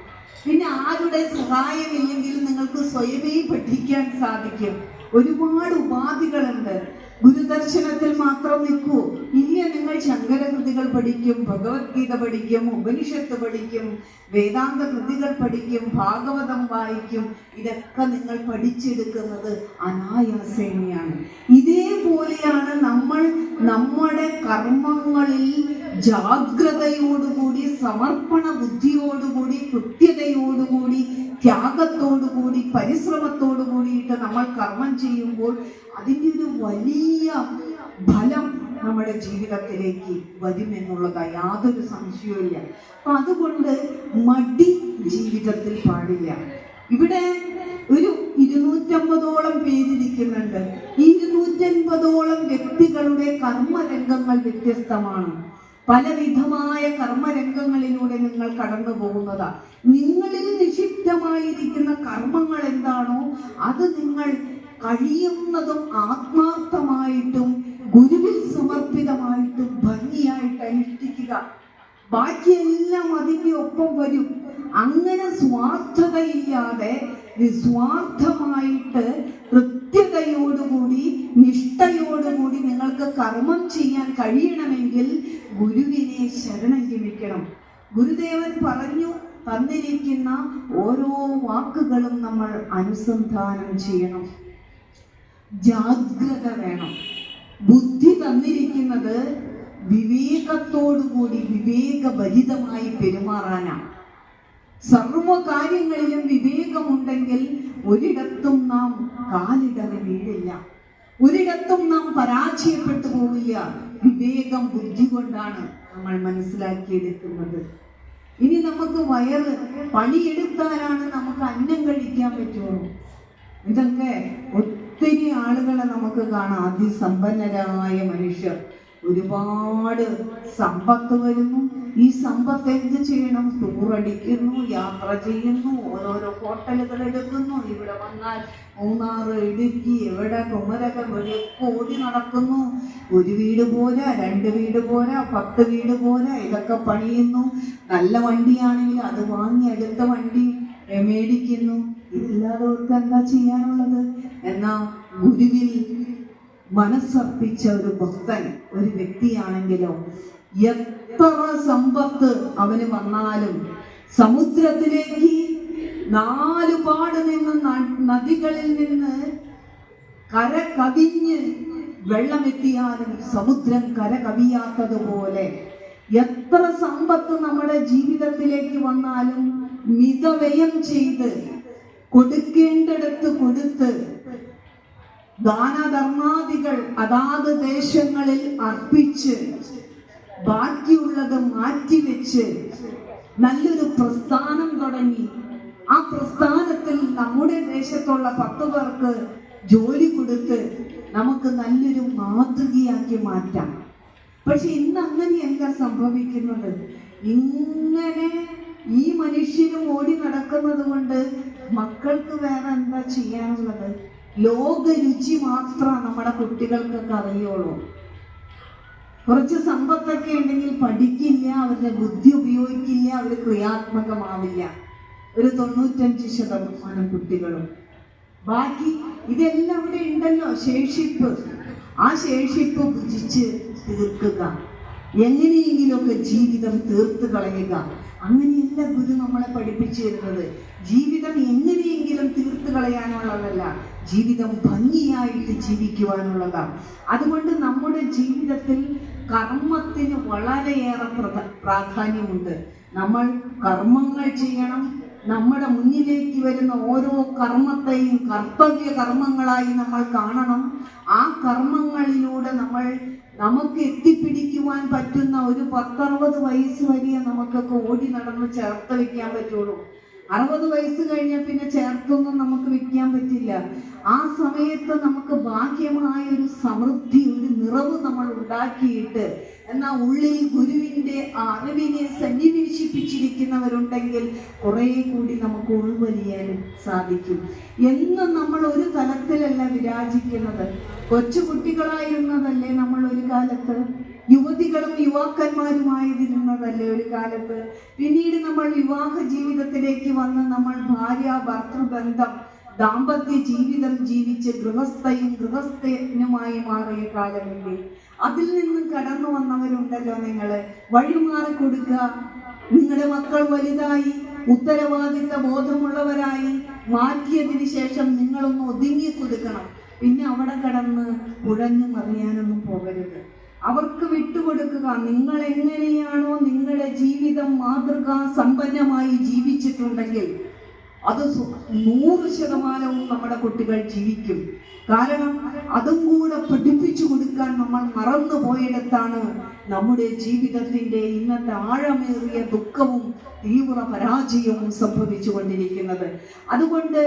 പിന്നെ ആരുടെ സഹായമില്ലെങ്കിലും നിങ്ങൾക്ക് സ്വയമേ പഠിക്കാൻ സാധിക്കും. ഒരുപാട് ഉപാധികളുണ്ട്. ഗുരുദർശനത്തിൽ മാത്രം നിൽക്കൂ ഇല്ല. നിങ്ങൾ ശങ്കരകൃതികൾ പഠിക്കും, ഭഗവത്ഗീത പഠിക്കും, ഉപനിഷത്ത് പഠിക്കും, വേദാന്ത കൃതികൾ പഠിക്കും, ഭാഗവതം വായിക്കും. ഇതൊക്കെ നിങ്ങൾ പഠിച്ചെടുക്കുന്നത് അനായാസേനയാണ്. ഇതേപോലെയാണ് നമ്മൾ നമ്മുടെ കർമ്മങ്ങളിൽ ജാഗ്രതയോടുകൂടി, സമർപ്പണ ബുദ്ധിയോടുകൂടി, കൃത്യതയോടുകൂടി, ത്യാഗത്തോടുകൂടി, പരിശ്രമത്തോടു കൂടിയിട്ട് നമ്മൾ കർമ്മം ചെയ്യുമ്പോൾ അതിൻ്റെ ഒരു വലിയ ഫലം നമ്മുടെ ജീവിതത്തിലേക്ക് വരുമെന്നുള്ളത് യാതൊരു സംശയവുമില്ല. അപ്പൊ അതുകൊണ്ട് മടി ജീവിതത്തിൽ പാടില്ല. ഇവിടെ ഒരു 250ഓളം പേരിരിക്കുന്നുണ്ട്. ഈ 250ഓളം വ്യക്തികളുടെ കർമ്മരംഗങ്ങൾ വ്യത്യസ്തമാണ്. പലവിധമായ കർമ്മരംഗങ്ങളിലൂടെ നിങ്ങൾ കടന്നു പോകുന്നതാ. നിങ്ങളിൽ നിക്ഷിപ്തമായിരിക്കുന്ന കർമ്മങ്ങൾ എന്താണോ അത് നിങ്ങൾ കഴിയുന്നതും ആത്മാർത്ഥമായിട്ടും ഗുരുവിൽ സമർപ്പിതമായിട്ടും ഭംഗിയായിട്ട് അനുഷ്ഠിക്കുക. ബാക്കിയെല്ലാം അതിൻ്റെ ഒപ്പം വരും. അങ്ങനെ സ്വാർത്ഥതയില്ലാതെ നിസ്വാർത്ഥമായിട്ട് കൃത്യതയോടുകൂടി, നിഷ്ഠയോടുകൂടി നിങ്ങൾക്ക് കർമ്മം ചെയ്യാൻ കഴിയണമെങ്കിൽ ഗുരുവിനെ ശരണം ഗമിക്കണം. ഗുരുദേവൻ പറഞ്ഞു തന്നിരിക്കുന്ന ഓരോ വാക്കുകളും നമ്മൾ അനുസന്ധാനം ചെയ്യണം. ജാഗ്രത വേണം. ബുദ്ധി തന്നിരിക്കുന്നത് വിവേകത്തോടുകൂടി, വിവേകഭരിതമായി പെരുമാറാനാണ്. സർവകാര്യങ്ങളിലും വിവേകമുണ്ടെങ്കിൽ ഒരിടത്തും നാം കാലിടറി വീഴില്ല, ഒരിടത്തും നാം പരാജയപ്പെട്ടു പോവില്ല. വിവേകം ബുദ്ധി കൊണ്ടാണ് നമ്മൾ മനസ്സിലാക്കിയെടുക്കുന്നത്. ഇനി നമുക്ക് വയറ് പണിയെടുത്താലാണ് നമുക്ക് അന്നം കഴിക്കാൻ പറ്റുള്ളൂ. ഇതൊക്കെ ഒത്തിരി ആളുകളെ നമുക്ക് കാണാം. അതിസമ്പന്നരായ മനുഷ്യർ, ഒരുപാട് സമ്പത്ത് വരുന്നു. ഈ സമ്പത്ത് എന്ത് ചെയ്യണം? ടൂറടിക്കുന്നു, യാത്ര ചെയ്യുന്നു, ഓരോരോ ഹോട്ടലുകൾ എടുക്കുന്നു. ഇവിടെ വന്നാൽ മൂന്നാർ, ഇടുക്കി, എവിടെ കുമരകം വരെയൊക്കെ ഓടി നടക്കുന്നു. 1 വീട് പോരാ, 2 വീട് പോരാ, 10 വീട് പോരാ, ഇതൊക്കെ പണിയുന്നു. നല്ല വണ്ടിയാണെങ്കിൽ അത് വാങ്ങി അടുത്ത വണ്ടി മേടിക്കുന്നു. ഇതില്ലാതെ അവർക്ക് എന്താ ചെയ്യാനുള്ളത്? എന്നാ ഗുരുവിൽ മനസ്സർപ്പിച്ച ഒരു ഭക്തൻ, ഒരു വ്യക്തിയാണെങ്കിലോ എത്ര സമ്പത്ത് അവന് വന്നാലും സമുദ്രത്തിലേക്ക് 4 പാട് നിന്ന്, നദികളിൽ നിന്ന് കര കവിഞ്ഞ് വെള്ളമെത്തിയാലും സമുദ്രം കര കവിയാത്തതുപോലെ എത്ര സമ്പത്ത് നമ്മുടെ ജീവിതത്തിലേക്ക് വന്നാലും മിതവ്യയം ചെയ്ത് കൊടുക്കേണ്ടിടത്ത് കൊടുത്ത് ദാനധർമാദികൾ അതാത് ദേശങ്ങളിൽ അർപ്പിച്ച് ബാക്കിയുള്ളത് മാറ്റിവെച്ച് നല്ലൊരു പ്രസ്ഥാനം തുടങ്ങി ആ പ്രസ്ഥാനത്തിൽ നമ്മുടെ ദേശത്തുള്ള 10 പേർക്ക് ജോലി കൊടുത്ത് നമുക്ക് നല്ലൊരു മാതൃകയാക്കി മാറ്റാം. പക്ഷെ ഇന്ന് അങ്ങനെയല്ല സംഭവിക്കുന്നത്. ഇങ്ങനെ ഈ മനുഷ്യനും ഓടി നടക്കുന്നത് കൊണ്ട് മക്കൾക്ക് വേറെ എന്താ ചെയ്യാനുള്ളത്? ലോക രുചി മാത്രമാണ് നമ്മുടെ കുട്ടികൾക്കൊക്കെ അറിയുള്ളൂ. കുറച്ച് സമ്പത്തൊക്കെ ഉണ്ടെങ്കിൽ പഠിക്കില്ല, അവരുടെ ബുദ്ധി ഉപയോഗിക്കില്ല, അവർ ക്രിയാത്മകമാവില്ല. ഒരു 95% കുട്ടികളും. ബാക്കി ഇതെല്ലാം ഇവിടെ ഉണ്ടല്ലോ, ശേഷിപ്പ്. ആ ശേഷിപ്പ് ഭുജിച്ച് തീർക്കുക, എങ്ങനെയെങ്കിലുമൊക്കെ ജീവിതം തീർത്ത് കളയുക. അങ്ങനെയല്ല ഗുരു നമ്മളെ പഠിപ്പിച്ചു തരുന്നത്. ജീവിതം എങ്ങനെയെങ്കിലും തീർത്ത് കളയാനുള്ളതല്ല, ജീവിതം ഭംഗിയായിട്ട് ജീവിക്കുവാനുള്ളതാണ്. അതുകൊണ്ട് നമ്മുടെ ജീവിതത്തിൽ കർമ്മത്തിന് വളരെയേറെ പ്രാധാന്യമുണ്ട്. നമ്മൾ കർമ്മങ്ങൾ ചെയ്യണം. നമ്മുടെ മുന്നിലേക്ക് വരുന്ന ഓരോ കർമ്മത്തെയും കർത്തവ്യ കർമ്മങ്ങളായി നമ്മൾ കാണണം. ആ കർമ്മങ്ങളിലൂടെ നമുക്ക് എത്തിപ്പിടിക്കുവാൻ പറ്റുന്ന ഒരു 10-60 വയസ്സ് വരെ നമുക്കൊക്കെ ഓടി നടന്ന് ചേർത്ത് വെക്കാൻ പറ്റുള്ളൂ. 60 വയസ്സ് കഴിഞ്ഞാൽ പിന്നെ ചേർത്തൊന്നും നമുക്ക് വെക്കാൻ പറ്റില്ല. ആ സമയത്ത് നമുക്ക് ഭാഗ്യമായ ഒരു സമൃദ്ധി, ഒരു നിറവ് നമ്മൾ ഉണ്ടാക്കിയിട്ട് എന്നാൽ ഉള്ളിൽ ഗുരുവിൻ്റെ അറിവിനെ സന്നിവേശിപ്പിച്ചിരിക്കുന്നവരുണ്ടെങ്കിൽ കുറേ കൂടി നമുക്ക് ഉൾവലിയാനും സാധിക്കും. എന്നും നമ്മൾ ഒരു തലത്തിലല്ല വിരാജിക്കുന്നത്. കൊച്ചുകുട്ടികളായിരുന്നതല്ലേ നമ്മൾ ഒരു കാലത്ത്, യുവതികളും യുവാക്കന്മാരുമായിരുന്നതല്ലേ ഒരു കാലത്ത്. പിന്നീട് നമ്മൾ വിവാഹ ജീവിതത്തിലേക്ക് വന്ന് നമ്മൾ ഭാര്യ ഭർത്തൃബന്ധം ദാമ്പത്യ ജീവിതം ജീവിച്ച് ഗൃഹസ്ഥയും ഗൃഹസ്ഥനുമായി മാറിയ കാലമില്ലേ? അതിൽ നിന്നും കടന്നു വന്നവരുണ്ടല്ലോ. നിങ്ങൾ വഴിമാറി കൊടുക്കുക. നിങ്ങളുടെ മക്കൾ വലുതായി ഉത്തരവാദിത്ത ബോധമുള്ളവരായി മാറ്റിയതിന് ശേഷം നിങ്ങളൊന്ന് ഒതുങ്ങി കൊടുക്കണം. പിന്നെ അവിടെ കടന്ന് കുഴഞ്ഞു മറിയാനൊന്നും പോകരുത്. അവർക്ക് വിട്ടുകൊടുക്കുക. നിങ്ങൾ എങ്ങനെയാണോ നിങ്ങളുടെ ജീവിതം മാതൃകാ സമ്പന്നമായി ജീവിച്ചിട്ടുണ്ടെങ്കിൽ അത് 100% നമ്മുടെ കുട്ടികൾ ജീവിക്കും. കാരണം അതും കൂടെ പഠിപ്പിച്ചു കൊടുക്കാൻ നമ്മൾ മറന്നു പോയിടത്താണ് നമ്മുടെ ജീവിതത്തിന്റെ ഇന്നത്തെ ആഴമേറിയ ദുഃഖവും തീവ്ര പരാജയവും സംഭവിച്ചു കൊണ്ടിരിക്കുന്നത്. അതുകൊണ്ട്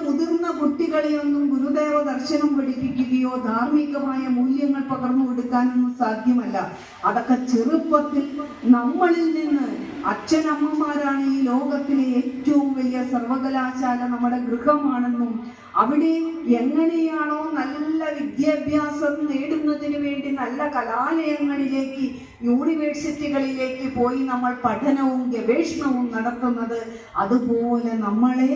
മുതിർന്ന കുട്ടികളെയൊന്നും ഗുരുദേവ ദർശനം പഠിപ്പിക്കുകയോ ധാർമ്മികമായ മൂല്യങ്ങൾ പകർന്നു കൊടുക്കാനൊന്നും സാധ്യമല്ല. അതൊക്കെ ചെറുപ്പത്തിൽ നമ്മളിൽ നിന്ന്. അച്ഛനമ്മമാരാണ് ഈ ലോകത്തിലെ ഏറ്റവും വലിയ സർവകലാശാല, നമ്മുടെ ഗൃഹമാണെന്നും അവിടെ എങ്ങനെയാണോ നല്ല വിദ്യാഭ്യാസം നേടുന്നതിന് വേണ്ടി നല്ല കലാലയങ്ങളിലേക്ക് യൂണിവേഴ്സിറ്റികളിലേക്ക് പോയി നമ്മൾ പഠനവും ഗവേഷണവും നടത്തുന്നത്, അതുപോലെ നമ്മളെ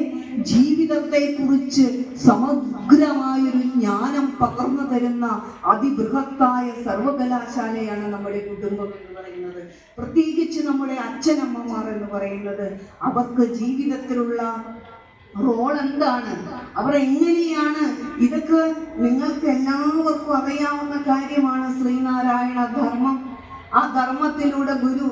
ജീവിതത്തെക്കുറിച്ച് സമഗ്രമായൊരു ജ്ഞാനം പകർന്നു തരുന്ന അതിബൃഹത്തായ സർവകലാശാലയാണ് നമ്മുടെ കുടുംബം എന്ന് പറയുന്നത്. പ്രത്യേകിച്ച് നമ്മുടെ അച്ഛനമ്മമാർ എന്ന് പറയുന്നത്. അവർക്ക് ജീവിതത്തിലുള്ള റോൾ എന്താണ്, അവർ എങ്ങനെയാണ്, ഇതൊക്കെ നിങ്ങൾക്ക് എല്ലാവർക്കും അറിയാവുന്ന കാര്യമാണ്. ശ്രീനാരായണ ധർമ്മം, ആ ധർമ്മത്തിലൂടെ ഗുരു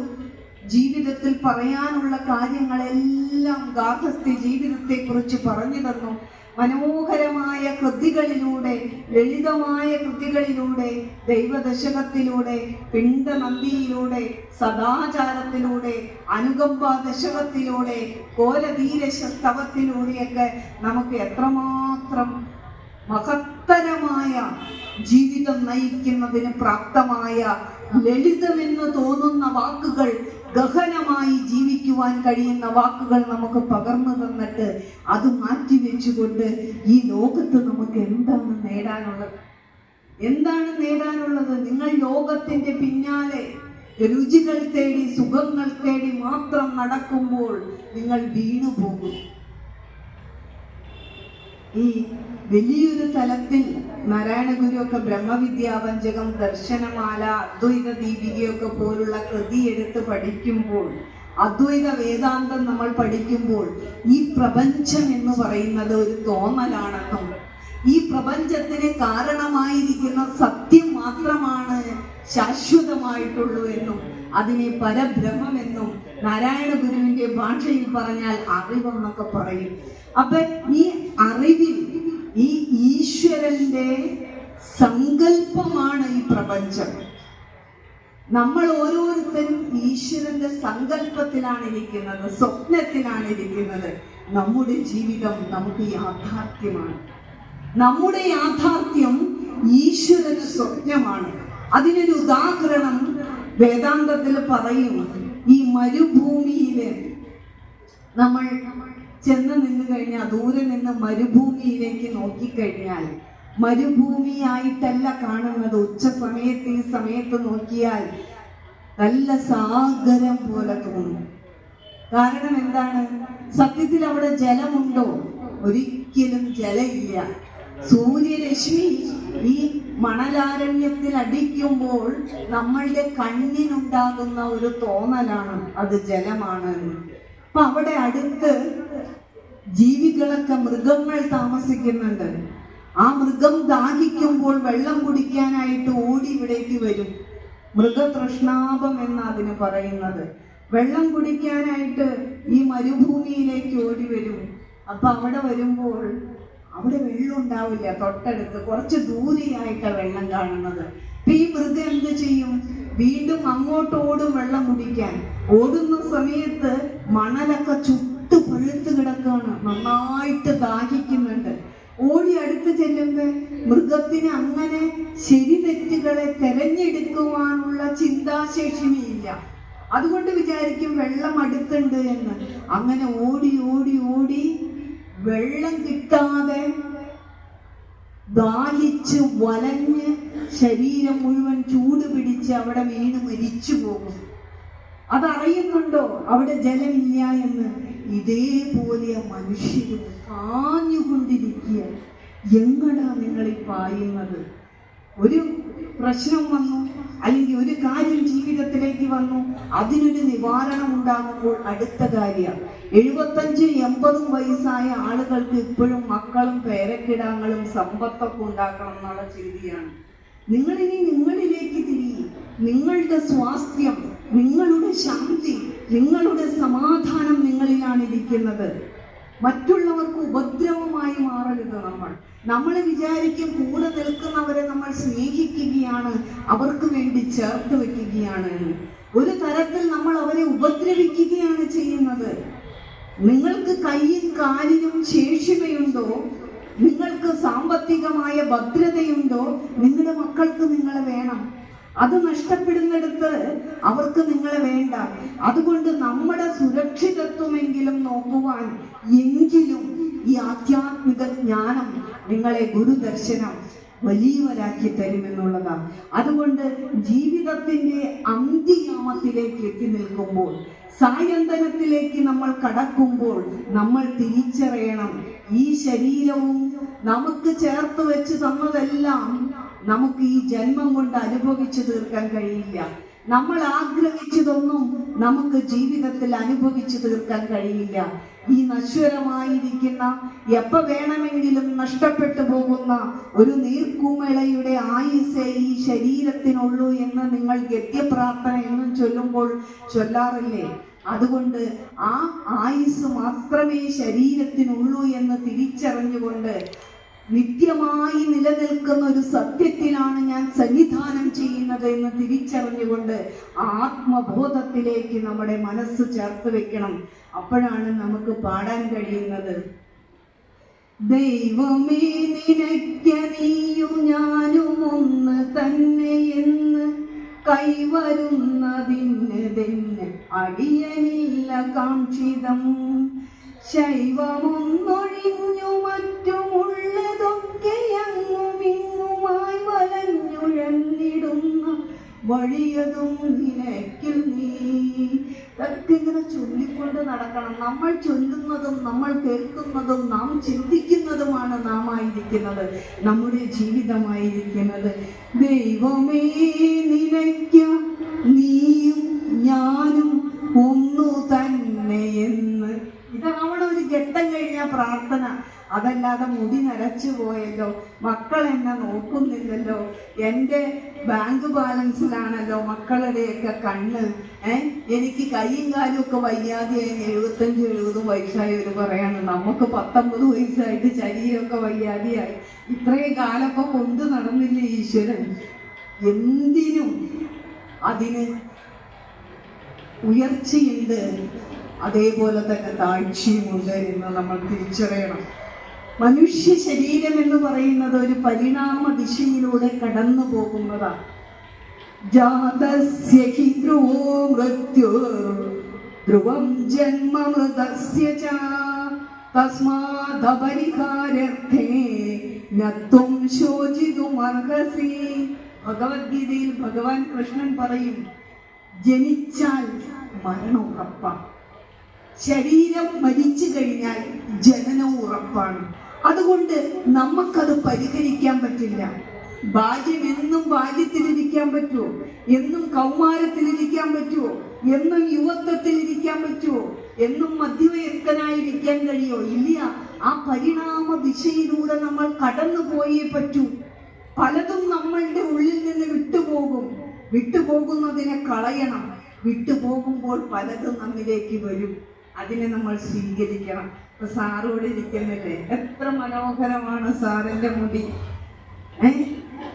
ജീവിതത്തിൽ പറയാനുള്ള കാര്യങ്ങളെല്ലാം ഗാർഹസ്ഥ്യ ജീവിതത്തെ കുറിച്ച് പറഞ്ഞു തന്നു. മനോഹരമായ കൃതികളിലൂടെ, ലളിതമായ കൃതികളിലൂടെ, ദൈവദശകത്തിലൂടെ, പിണ്ടനന്ദിയിലൂടെ, സദാചാരത്തിലൂടെ, അനുകമ്പ ദശകത്തിലൂടെ, കോലധീരശസ്തവത്തിലൂടെയൊക്കെ നമുക്ക് എത്രമാത്രം മഹത്തരമായ ജീവിതം നയിക്കുന്നതിന് പ്രാപ്തമായ ലളിതമെന്ന് തോന്നുന്ന വാക്കുകൾ, ഗഹനമായി ജീവിക്കുവാൻ കഴിയുന്ന വാക്കുകൾ നമുക്ക് പകർന്നു തന്നിട്ട് അത് മാറ്റിവെച്ചുകൊണ്ട് ഈ ലോകത്ത് നമുക്ക് എന്താണ് നേടാനുള്ളത്? നിങ്ങൾ ലോകത്തിന്റെ പിന്നാലെ രുചികൾ തേടി, സുഖങ്ങൾ തേടി മാത്രം നടക്കുമ്പോൾ നിങ്ങൾ വീണു പോകും. ഈ വലിയൊരു തലത്തിൽ നാരായണ ഗുരുവൊക്കെ ബ്രഹ്മവിദ്യാപഞ്ചകം, ദർശനമാല, അദ്വൈത ദീപികയൊക്കെ പോലുള്ള കൃതി എടുത്ത് പഠിക്കുമ്പോൾ, അദ്വൈത വേദാന്തം നമ്മൾ പഠിക്കുമ്പോൾ ഈ പ്രപഞ്ചം എന്ന് പറയുന്നത് ഒരു തോന്നലാണെന്നും ഈ പ്രപഞ്ചത്തിന് കാരണമായിരിക്കുന്ന സത്യം മാത്രമാണ് ശാശ്വതമായിട്ടുള്ളൂ എന്നും അതിനെ പരബ്രഹ്മമെന്നും നാരായണ ഗുരുവിന്റെ ഭാഷയിൽ പറഞ്ഞാൽ അറിവെന്നൊക്കെ പറയും. അപ്പൊ ഈ അറിവിൽ ഈ ഈശ്വരന്റെ സങ്കല്പമാണ് ഈ പ്രപഞ്ചം. നമ്മൾ ഓരോരുത്തരും ഈശ്വരന്റെ സങ്കല്പത്തിലാണ് ഇരിക്കുന്നത്, സ്വപ്നത്തിലാണ് ഇരിക്കുന്നത്. നമ്മുടെ ജീവിതം നമുക്ക് യാഥാർത്ഥ്യമാണ്. നമ്മുടെ യാഥാർത്ഥ്യം ഈശ്വരന് സ്വപ്നമാണ്. അതിനൊരു ഉദാഹരണം വേദാന്തത്തിൽ പറയും. ഈ മരുഭൂമിയില് നമ്മൾ ചെന്ന് നിന്ന് കഴിഞ്ഞാൽ, ദൂരെ നിന്ന് മരുഭൂമിയിലേക്ക് നോക്കിക്കഴിഞ്ഞാൽ മരുഭൂമിയായിട്ടല്ല കാണുന്നത്. ഉച്ച സമയത്ത് ഈ സമയത്ത് നോക്കിയാൽ നല്ല സാഗരം പോലെ തോന്നും. കാരണം എന്താണ്? സത്യത്തിൽ അവിടെ ജലമുണ്ടോ? ഒരിക്കലും ജലമില്ല. സൂര്യരശ്മി ഈ മണലാരണ്യത്തിൽ അടിക്കുമ്പോൾ നമ്മളുടെ കണ്ണിനുണ്ടാകുന്ന ഒരു തോന്നലാണ് അത് ജലമാണ്. അപ്പൊ അവിടെ അടുത്ത് ജീവികളൊക്കെ, മൃഗങ്ങൾ താമസിക്കുന്നുണ്ട്. ആ മൃഗം ദാഹിക്കുമ്പോൾ വെള്ളം കുടിക്കാനായിട്ട് ഓടി ഇവിടേക്ക് വരും. മൃഗതൃഷ്ണാപം എന്ന് അതിന് പറയുന്നത്. വെള്ളം കുടിക്കാനായിട്ട് ഈ മരുഭൂമിയിലേക്ക് ഓടി വരും. അപ്പൊ അവിടെ വരുമ്പോൾ അവിടെ വെള്ളം ഉണ്ടാവില്ല. തൊട്ടടുത്ത് കുറച്ച് ദൂരെയായിട്ടാണ് വെള്ളം കാണുന്നത്. അപ്പൊ ഈ മൃഗം എന്ത് ചെയ്യും? വീണ്ടും അങ്ങോട്ട് ഓടും വെള്ളം കുടിക്കാൻ. ഓടുന്ന സമയത്ത് മണലൊക്കെ ചുട്ട് പഴുത്ത് കിടക്കാണ്, നന്നായിട്ട് ദാഹിക്കുന്നുണ്ട്. ഓടി അടുത്ത് ചെല്ലുമ്പോ മൃഗത്തിന് അങ്ങനെ ശരി തെറ്റുകളെ തെരഞ്ഞെടുക്കുവാനുള്ള ചിന്താശേഷിയില്ല. അതുകൊണ്ട് വിചാരിക്കും വെള്ളം അടുത്തുണ്ട് എന്ന്. അങ്ങനെ ഓടി ഓടി ഓടി വെള്ളം കിട്ടാതെ ദാഹിച്ച് വലഞ്ഞ് ശരീരം മുഴുവൻ ചൂട് പിടിച്ച് അവിടെ വീണ് മരിച്ചു പോകും. അതറിയുന്നുണ്ടോ അവിടെ ജലമില്ല എന്ന്? ഇതേപോലെ മനുഷ്യരും പാഞ്ഞുകൊണ്ടിരിക്കുക. എങ്ങടാ നിങ്ങൾ ഈ പായുന്നത്? ഒരു പ്രശ്നം വന്നു, അല്ലെങ്കിൽ ഒരു കാര്യം ജീവിതത്തിലേക്ക് വന്നു, അതിനൊരു നിവാരണം ഉണ്ടാകുമ്പോൾ അടുത്ത കാര്യം. 75-80 വയസ്സായ ആളുകൾക്ക് ഇപ്പോഴും മക്കളും പേരക്കിടാങ്ങളും സമ്പത്തൊക്കെ ഉണ്ടാക്കണം എന്നുള്ള ചിന്തയാണ്. നിങ്ങളിനി നിങ്ങളിലേക്ക് തിരിയും. നിങ്ങളുടെ സ്വാസ്ഥ്യം, നിങ്ങളുടെ ശാന്തി, നിങ്ങളുടെ സമാധാനം നിങ്ങളിലാണ് ഇരിക്കുന്നത്. മറ്റുള്ളവർക്ക് ഉപദ്രവമായി മാറരുത്. നമ്മൾ വിചാരിക്കും കൂടെ നിൽക്കുന്നവരെ നമ്മൾ സ്നേഹിക്കുകയാണ്, അവർക്ക് വേണ്ടി ചേർത്ത് വെക്കുകയാണ്. ഒരു തരത്തിൽ നമ്മൾ അവരെ ഉപദ്രവിക്കുകയാണ് ചെയ്യുന്നത്. നിങ്ങൾക്ക് കയ്യും കാലിനും ശേഷിമയുണ്ടോ? നിങ്ങൾക്ക് സാമ്പത്തികമായ ഭദ്രതയുണ്ടോ? നിങ്ങളുടെ മക്കൾക്ക് നിങ്ങളെ വേണം. അത് നഷ്ടപ്പെടുന്നിടത്ത് അവർക്ക് നിങ്ങളെ വേണ്ട. അതുകൊണ്ട് നമ്മുടെ സുരക്ഷിതത്വമെങ്കിലും നോക്കുവാൻ എങ്കിലും ഈ ആധ്യാത്മിക ജ്ഞാനം നിങ്ങളെ ഗുരുദർശനം വലിയവരാക്കി തരുമെന്നുള്ളതാണ്. അതുകൊണ്ട് ജീവിതത്തിന്റെ അന്ത്യയാമത്തിലേക്ക് എത്തി നിൽക്കുമ്പോൾ, സായന്തനത്തിലേക്ക് നമ്മൾ കടക്കുമ്പോൾ നമ്മൾ തിരിച്ചറിയണം, ഈ ശരീരവും നമുക്ക് ചേർത്ത് വെച്ച് തന്നതെല്ലാം നമുക്ക് ഈ ജന്മം കൊണ്ട് അനുഭവിച്ചു തീർക്കാൻ കഴിയില്ല. നമ്മൾ ആഗ്രഹിച്ചതൊന്നും നമുക്ക് ജീവിതത്തിൽ അനുഭവിച്ചു തീർക്കാൻ കഴിയില്ല. ഈ നശ്വരമായിരിക്കുന്ന, എപ്പോ വേണമെങ്കിലും നഷ്ടപ്പെട്ടു പോകുന്ന ഒരു നീർക്കുമിളയുടെ ആയുസ്സേ ഈ ശരീരത്തിനുള്ളൂ എന്ന് നിങ്ങൾ ഗദ്യപ്രാർത്ഥന എന്നും ചൊല്ലുമ്പോൾ ചൊല്ലാറില്ലേ? അതുകൊണ്ട് ആ ആയുസ് മാത്രമേ ശരീരത്തിനുള്ളൂ എന്ന് തിരിച്ചറിഞ്ഞുകൊണ്ട് നിത്യമായി നിലനിൽക്കുന്ന ഒരു സത്യത്തിലാണ് ഞാൻ സന്നിധാനം ചെയ്യുന്നത് എന്ന് തിരിച്ചറിഞ്ഞുകൊണ്ട് ആത്മബോധത്തിലേക്ക് നമ്മുടെ മനസ്സ് ചേർത്ത് വെക്കണം. അപ്പോഴാണ് നമുക്ക് പാടാൻ കഴിയുന്നത്. ദൈവമേ നിനയ്ക്ക നീയും ഞാനും ഒന്ന് തന്നെ എന്ന് കൈവരുന്നതിന് തന്നെ അടിയനില്ല കാക്ഷിതം. ശൈവമൊന്നൊഴിഞ്ഞു മറ്റുമുള്ളതൊക്കെ അങ്ങുമിങ്ങുമായി വലഞ്ഞുഴന്നിടുന്ന വഴിയതും നിനക്കിൽ നീ. ഇതൊക്കെ ഇങ്ങനെ ചൊല്ലിക്കൊണ്ട് നടക്കണം. നമ്മൾ ചൊല്ലുന്നതും നമ്മൾ കേൾക്കുന്നതും നാം ചിന്തിക്കുന്നതുമാണ് നാം ആയിരിക്കുന്നത്, നമ്മുടെ ജീവിതമായിരിക്കുന്നത്. ദൈവമേ നിനയ്ക്ക് നീയും ഞാനും ഒന്നു തന്നെ എന്ന്. ഇതാവണം ഒരു ഘട്ടം കഴിഞ്ഞ പ്രാർത്ഥന. അതല്ല വല്ലാതെ മുടി നരച്ചു പോയല്ലോ, മക്കൾ എന്നെ നോക്കുന്നില്ലല്ലോ, എൻ്റെ ബാങ്ക് ബാലൻസിലാണല്ലോ മക്കളുടെയൊക്കെ കണ്ണ്, എനിക്ക് കൈയും കാലും ഒക്കെ വയ്യാതെയായി 75-70 വയസ്സായവർ പറയാണ് നമുക്ക് 19 വയസ്സായിട്ട് ശരീരമൊക്കെ വയ്യാതെയായി. ഇത്രയും കാലമൊക്കെ കൊണ്ടു നടന്നില്ലേ ഈശ്വരൻ? എന്തിനും അതിന് ഉയർച്ചയുണ്ട്, അതേപോലെ തന്നെ താഴ്ചയുമുണ്ട് എന്ന് നമ്മൾ തിരിച്ചറിയണം. മനുഷ്യ ശരീരം എന്ന് പറയുന്നത് ഒരു പരിണാമ ദിശയിലൂടെ കടന്നു പോകുന്നതാണ്. ജാതസ്യ ഹി ധ്രുവോ മൃത്യുർ ധ്രുവം ജന്മമൃതസ്യ ച തസ്മാദപരിഹാരർത്ഥേ നത്വം ശോചിതുമർഹസി. ഭഗവത്ഗീതയിൽ ഭഗവാൻ കൃഷ്ണൻ പറയും, ജനിച്ചാൽ മരണം ഉറപ്പാണ്, ശരീരം മരിച്ചു കഴിഞ്ഞാൽ ജനനം ഉറപ്പാണ്. അതുകൊണ്ട് നമുക്കത് പരിഹരിക്കാൻ പറ്റില്ല. ബാല്യം എന്നും ബാല്യത്തിലിരിക്കാൻ പറ്റുമോ? എന്നും കൗമാരത്തിലിരിക്കാൻ പറ്റുമോ? എന്നും യുവത്വത്തിലിരിക്കാൻ പറ്റുമോ? എന്നും മധ്യവയസ്കനായിരിക്കാൻ കഴിയോ? ഇല്ല. ആ പരിണാമ ദിശയിലൂടെ നമ്മൾ കടന്നു പോയേ പറ്റൂ. പലതും നമ്മളുടെ ഉള്ളിൽ നിന്ന് വിട്ടുപോകും. വിട്ടുപോകുന്നതിനെ കളയണം. വിട്ടുപോകുമ്പോൾ പലതും നമ്മിലേക്ക് വരും. അതിനെ നമ്മൾ സ്വീകരിക്കണം. ഇപ്പൊ സാറോട് ഇരിക്കുന്നില്ലേ, എത്ര മനോഹരമാണ് സാറിന്റെ മുടി.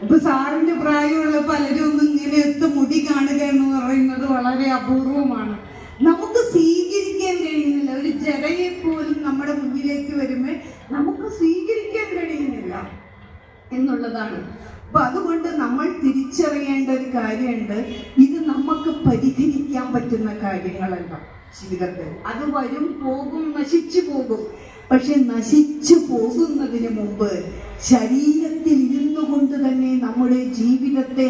ഇപ്പൊ സാറിന്റെ പ്രായമുള്ള പലരും ഒന്നും ഇങ്ങനെ മുടി കാണുക എന്ന് പറയുന്നത് വളരെ അപൂർവമാണ്. നമുക്ക് സ്വീകരിക്കാൻ കഴിയുന്നില്ല. ഒരു ജടയെ പോലും നമ്മുടെ മുന്നിലേക്ക് വരുമ്പോൾ നമുക്ക് സ്വീകരിക്കാൻ കഴിയുന്നില്ല എന്നുള്ളതാണ്. അപ്പൊ അതുകൊണ്ട് നമ്മൾ തിരിച്ചറിയേണ്ട ഒരു കാര്യമുണ്ട്, ഇത് നമുക്ക് പരിഹരിക്കാൻ പറ്റുന്ന കാര്യങ്ങളല്ല ജീവിതത്തിൽ. അത് വരും, പോകും, നശിച്ചു പോകും. പക്ഷെ നശിച്ചു പോകുന്നതിന് മുമ്പ് ശരീരത്തിൽ ഇരുന്നു കൊണ്ട് തന്നെ നമ്മുടെ ജീവിതത്തെ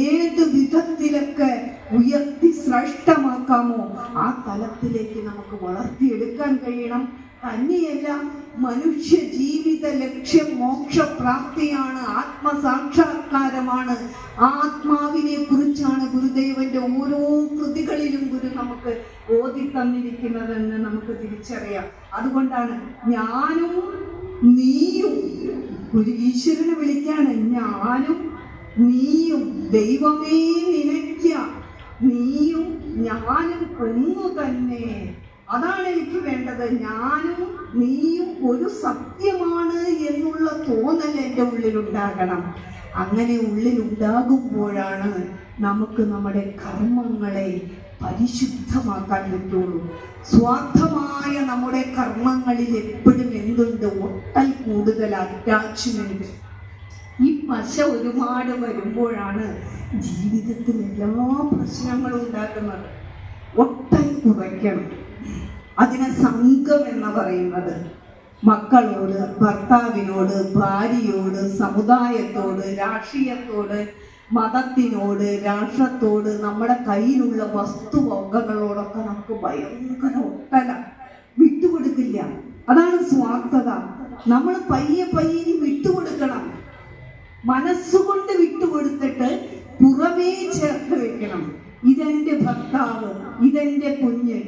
ഏത് വിധത്തിലൊക്കെ ഉയർത്തി ശ്രേഷ്ഠമാക്കാമോ ആ തലത്തിലേക്ക് നമുക്ക് വളർത്തിയെടുക്കാൻ കഴിയണം. തന്നെയല്ല, മനുഷ്യ ജീവിത ലക്ഷ്യം മോക്ഷപ്രാപ്തിയാണ്, ആത്മസാക്ഷാത്കാരമാണ്. ആത്മാവിനെ കുറിച്ചാണ് ഗുരുദേവന്റെ ഓരോ കൃതികളിലും ഗുരു നമുക്ക് ഓതി തന്നിരിക്കുന്നതെന്ന് നമുക്ക് തിരിച്ചറിയാം. അതുകൊണ്ടാണ് ഞാനും നീയും, ഒരു ഈശ്വരനെ വിളിക്കാണ്, ഞാനും നീയും ദൈവമേ നിനയ്ക്ക, നീയും ഞാനും ഒന്നു തന്നെ. അതാണ് എനിക്ക് വേണ്ടത്. ഞാനും നീയും ഒരു സത്യമാണ് എന്നുള്ള തോന്നൽ എൻ്റെ ഉള്ളിലുണ്ടാകണം. അങ്ങനെ ഉള്ളിലുണ്ടാകുമ്പോഴാണ് നമുക്ക് നമ്മുടെ കർമ്മങ്ങളെ പരിശുദ്ധമാക്കാൻ പറ്റുള്ളൂ. സ്വാർത്ഥമായ നമ്മുടെ കർമ്മങ്ങളിൽ എപ്പോഴും എന്തുണ്ട്? ഒട്ടൽ കൂടുതൽ അറ്റാച്ച്മെന്റ്. ഈ പശ ഒരുപാട് വരുമ്പോഴാണ് ജീവിതത്തിൽ എല്ലാ പ്രശ്നങ്ങളും ഉണ്ടാക്കുന്നത്. ഒട്ടൽ കുറയ്ക്കണം. അതിനെ സംഘം എന്ന് പറയുന്നത് മക്കളോട്, ഭർത്താവിനോട്, ഭാര്യയോട്, സമുദായത്തോട്, രാഷ്ട്രീയത്തോട്, മതത്തിനോട്, രാഷ്ട്രത്തോട്, നമ്മുടെ കയ്യിലുള്ള വസ്തുവകകളോടൊക്കെ നമുക്ക് ഭയങ്കര ഒട്ടല. വിട്ടുകൊടുക്കില്ല. അതാണ് സ്വാർത്ഥത. നമ്മൾ പയ്യെ പയ്യെ വിട്ടുകൊടുക്കണം. മനസ്സുകൊണ്ട് വിട്ടുകൊടുത്തിട്ട് പുറമേ ചേർത്ത് വെക്കണം. ഇതെന്റെ ഭർത്താവ്, ഇതെന്റെ കുഞ്ഞ്.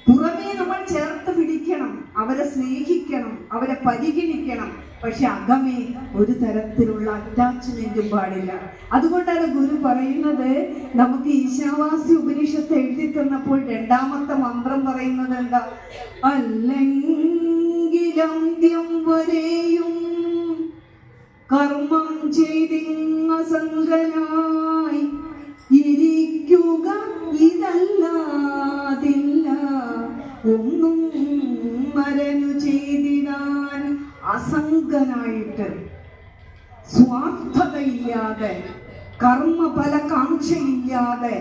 പുറമേ നമ്മൾ ചേർത്ത് പിടിക്കണം, അവരെ സ്നേഹിക്കണം, അവരെ പരിഗണിക്കണം. പക്ഷെ അകമേ ഒരു തരത്തിലുള്ള അറ്റാച്ച്മെന്റും പാടില്ല. അതുകൊണ്ടാണ് ഗുരു പറയുന്നത്, നമുക്ക് ഈശാവാസ്യ ഉപനിഷത്ത് എഴുതി തന്നപ്പോൾ രണ്ടാമത്തെ മന്ത്രം പറയുന്നത് എന്താ? അല്ലെങ്കിലന്ത്യം വരെയും കർമ്മം ചെയ്തിങ്ങസംഗനായി ഇരിക്കുക, ഇതല്ലാതില്ല ഒന്നും മരനു ചെയ്തിടാൻ. അസംഗനായിട്ട്, സ്വാർത്ഥതയില്ലാതെ, കർമ്മഫലകാംക്ഷയില്ലാതെ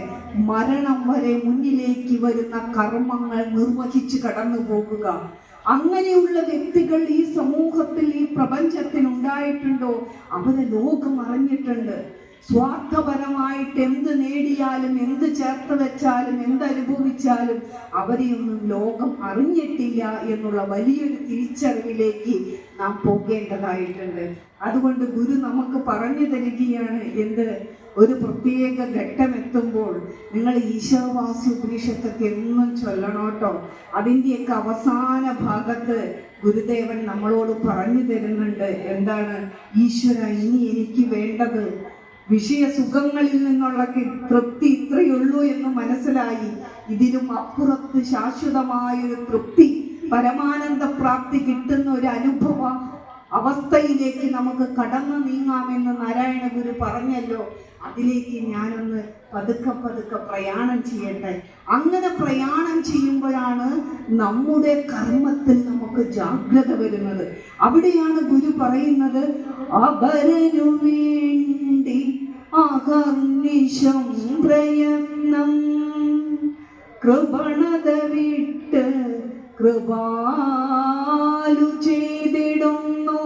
മരണം വരെ മുന്നിലേക്ക് വരുന്ന കർമ്മങ്ങൾ നിർവഹിച്ച് കടന്നു പോകുക. അങ്ങനെയുള്ള വ്യക്തികൾ ഈ സമൂഹത്തിൽ, ഈ പ്രപഞ്ചത്തിൽ ഉണ്ടായിട്ടുണ്ടോ? അവരെ ലോകം അറിഞ്ഞിട്ടുണ്ട്. സ്വാർത്ഥപരമായിട്ട് എന്ത് നേടിയാലും, എന്ത് ചേർത്ത് വെച്ചാലും, എന്തനുഭവിച്ചാലും അവരെയൊന്നും ലോകം അറിഞ്ഞിട്ടില്ല എന്നുള്ള വലിയൊരു തിരിച്ചറിവിലേക്ക് നാം പോകേണ്ടതായിട്ടുണ്ട്. അതുകൊണ്ട് ഗുരു നമുക്ക് പറഞ്ഞു തരികയാണ് എന്ത്? ഒരു പ്രത്യേക ഘട്ടമെത്തുമ്പോൾ നിങ്ങൾ ഈശോവാസി ഉപനിഷത്തൊക്കെ എന്നും ചൊല്ലണോട്ടോ. അതിൻ്റെയൊക്കെ അവസാന ഭാഗത്ത് ഗുരുദേവൻ നമ്മളോട് പറഞ്ഞു തരുന്നുണ്ട്, എന്താണ്? ഈശ്വര, ഇനി എനിക്ക് വേണ്ടത് വിഷയസുഖങ്ങളിൽ നിന്നുള്ള തൃപ്തി ഇത്രയുള്ളൂ എന്ന് മനസ്സിലായി. ഇതിലും അപ്പുറത്ത് ശാശ്വതമായൊരു തൃപ്തി, പരമാനന്ദ പ്രാപ്തി കിട്ടുന്ന ഒരു അനുഭവ അവസ്ഥയിലേക്ക് നമുക്ക് കടന്നു നീങ്ങാമെന്ന് നാരായണ ഗുരു പറഞ്ഞല്ലോ. അതിലേക്ക് ഞാനൊന്ന് പതുക്കെ പ്രയാണം ചെയ്യട്ടെ. അങ്ങനെ പ്രയാണം ചെയ്യുമ്പോഴാണ് നമ്മുടെ കർമ്മത്തിൽ നമുക്ക് ജാഗ്രത വരുന്നത്. അവിടെയാണ് ഗുരു പറയുന്നത്, അപരനു വേണ്ടി അഹർനിശം പ്രയത്നം കൃപണത വിട്ട് കൃപാലു ചെയ്തിടുന്നു.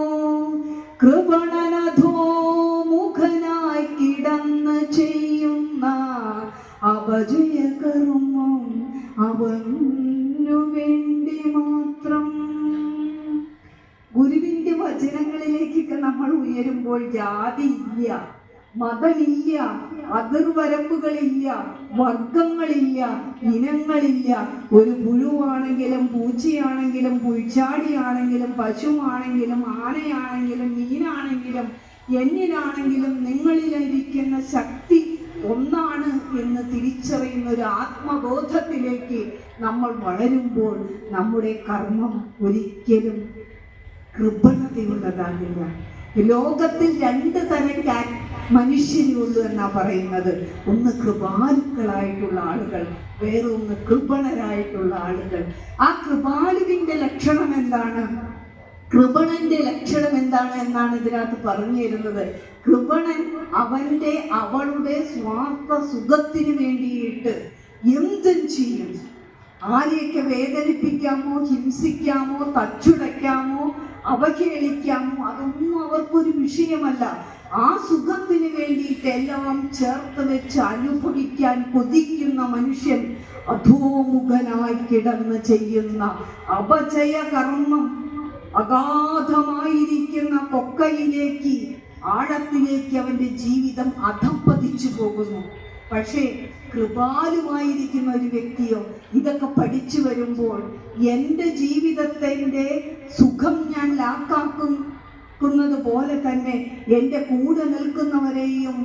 കൃപണനധോ മുഖനായി കിടന്ന് ചെയ്യുന്ന അപജയ കർമ്മം അവനു വേണ്ടി മാത്രം. ഗുരുവിന്റെ വചനങ്ങളിലേക്കൊക്കെ നമ്മൾ ഉയരുമ്പോൾ ജാതി ഇല്ല, മതമില്ല, അതിർവരമ്പുകളില്ല, വർഗങ്ങളില്ല, ഇനങ്ങളില്ല. ഒരു പുഴുവാണെങ്കിലും പൂച്ചയാണെങ്കിലും പുൽച്ചാടിയാണെങ്കിലും പശുവാണെങ്കിലും ആനയാണെങ്കിലും മീനാണെങ്കിലും എന്നിലാണെങ്കിലും നിങ്ങളിലിരിക്കുന്ന ശക്തി ഒന്നാണ് എന്ന് തിരിച്ചറിയുന്ന ഒരു ആത്മബോധത്തിലേക്ക് നമ്മൾ വളരുമ്പോൾ നമ്മുടെ കർമ്മം ഒരിക്കലും കൃപണതയുള്ളതാകില്ല. ലോകത്തിൽ 2 തരം മനുഷ്യരുള്ളൂ എന്നാ പറയുന്നത്. ഒന്ന് കൃപാലുക്കളായിട്ടുള്ള ആളുകൾ, വേറെ ഒന്ന് കൃപണരായിട്ടുള്ള ആളുകൾ. ആ കൃപാലുവിന്റെ ലക്ഷണം എന്താണ്, കൃപണന്റെ ലക്ഷണം എന്താണ് എന്നാണ് ഇതിനകത്ത് പറഞ്ഞു തരുന്നത്. കൃപണൻ അവളുടെ സ്വാർത്ഥ സുഖത്തിന് വേണ്ടിയിട്ട് എന്തും ചെയ്യും. ആരെയൊക്കെ വേദനിപ്പിക്കാമോ, ഹിംസിക്കാമോ, തച്ചുടയ്ക്കാമോ, അവഹേളിക്കാമോ, അതൊന്നും അവർക്കൊരു വിഷയമല്ല. ആ സുഖത്തിന് വേണ്ടിയിട്ട് എല്ലാം ചേർത്ത് വെച്ച് അനുഭവിക്കാൻ കൊതിക്കുന്ന മനുഷ്യൻ അധോമുഖനായി കിടന്ന് ചെയ്യുന്ന അപചയ കർമ്മം അഗാധമായിരിക്കുന്ന കൊക്കയിലേക്ക്, ആഴത്തിലേക്ക് അവന്റെ ജീവിതം അധപ്പതിച്ചു പോകുന്നു. പക്ഷേ കൃപാലുമായിരിക്കുന്ന ഒരു വ്യക്തിയോ ഇതൊക്കെ പഠിച്ചു വരുമ്പോൾ എൻ്റെ ജീവിതത്തിൻ്റെ സുഖം ഞാൻ ലാക്കാക്കുന്നത് പോലെ തന്നെ എൻ്റെ കൂടെ നിൽക്കുന്നവരെയും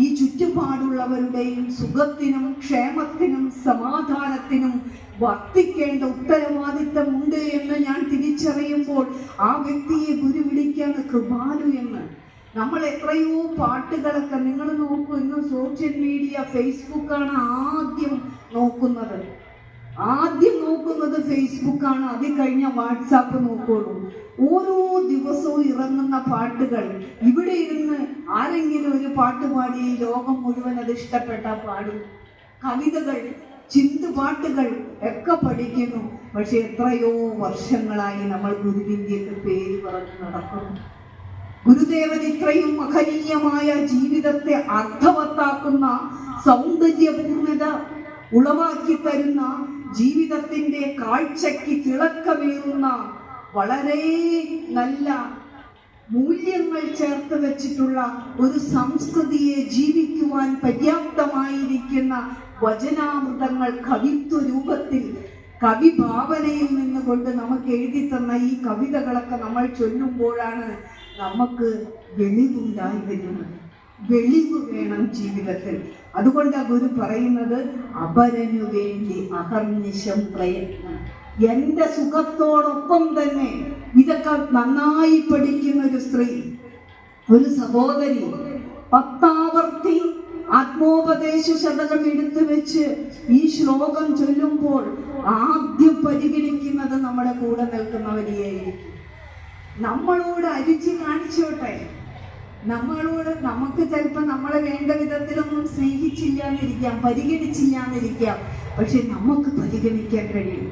ഈ ചുറ്റുപാടുള്ളവരുടെയും സുഖത്തിനും ക്ഷേമത്തിനും സമാധാനത്തിനും വർത്തിക്കേണ്ട ഉത്തരവാദിത്തമുണ്ട് എന്ന് ഞാൻ തിരിച്ചറിയുമ്പോൾ ആ വ്യക്തിയെ ഗുരു വിളിക്കാണ് കൃപാലു എന്ന്. നമ്മൾ എത്രയോ പാട്ടുകളൊക്കെ നിങ്ങൾ നോക്കൂ, ഇന്ന് സോഷ്യൽ മീഡിയ ഫേസ്ബുക്കാണ് ആദ്യം നോക്കുന്നത് ഫേസ്ബുക്കാണ്. അതിൽ കഴിഞ്ഞ വാട്സാപ്പ് നോക്കുള്ളൂ. ഓരോ ദിവസവും ഇറങ്ങുന്ന പാട്ടുകൾ, ഇവിടെ ഇരുന്ന് ആരെങ്കിലും ഒരു പാട്ട് പാടി ഈ ലോകം മുഴുവൻ അത് ഇഷ്ടപ്പെട്ട പാടും. കവിതകൾ, ചിന്തുപാട്ടുകൾ ഒക്കെ പഠിക്കുന്നു. പക്ഷെ എത്രയോ വർഷങ്ങളായി നമ്മൾ ഗുരുവിന്റെയൊക്കെ പേര് പറഞ്ഞു നടക്കുന്നു. ഗുരുദേവൻ ഇത്രയും മഹനീയമായ ജീവിതത്തെ അർത്ഥവത്താക്കുന്ന, സൗന്ദര്യപൂർണത ഉളവാക്കി തരുന്ന, ജീവിതത്തിന്റെ കാഴ്ചയ്ക്ക് തിളക്കമേറുന്ന, വളരെ നല്ല മൂല്യങ്ങൾ ചേർത്ത് വെച്ചിട്ടുള്ള ഒരു സംസ്കൃതിയെ ജീവിക്കുവാൻ പര്യാപ്തമായിരിക്കുന്ന വചനാമൃതങ്ങൾ കവിത്വ രൂപത്തിൽ, കവിഭാവനയിൽ നിന്നുകൊണ്ട് നമുക്ക് എഴുതി തന്ന ഈ കവിതകളൊക്കെ നമ്മൾ ചൊല്ലുമ്പോഴാണ് നമുക്ക് വെളിവുണ്ടായി വരുന്നത്. വെളിവ് വേണം ജീവിതത്തിൽ. അതുകൊണ്ടാണ് ഗുരു പറയുന്നത്, അപരനു വേണ്ടി അഹർനിശം പ്രയത്നം. എൻ്റെ സുഖത്തോടൊപ്പം തന്നെ ഇതൊക്കെ നന്നായി പഠിക്കുന്ന ഒരു സ്ത്രീ, ഒരു സഹോദരി 10 ആവർത്തി ആത്മോപദേശ ശതകം എടുത്തു വെച്ച് ഈ ശ്ലോകം ചൊല്ലുമ്പോൾ ആദ്യം പരിഗണിക്കുന്നത് നമ്മുടെ കൂടെ നിൽക്കുന്നവരെയായിരിക്കും. നമ്മളോട് അരുചി കാണിച്ചോട്ടെ, നമുക്ക് ചിലപ്പോൾ നമ്മളെ വേണ്ട വിധത്തിലൊന്നും സ്നേഹിച്ചില്ല എന്നിരിക്കാം, പരിഗണിച്ചില്ല എന്നിരിക്കാം. പക്ഷെ നമുക്ക് പരിഗണിക്കാൻ കഴിയും,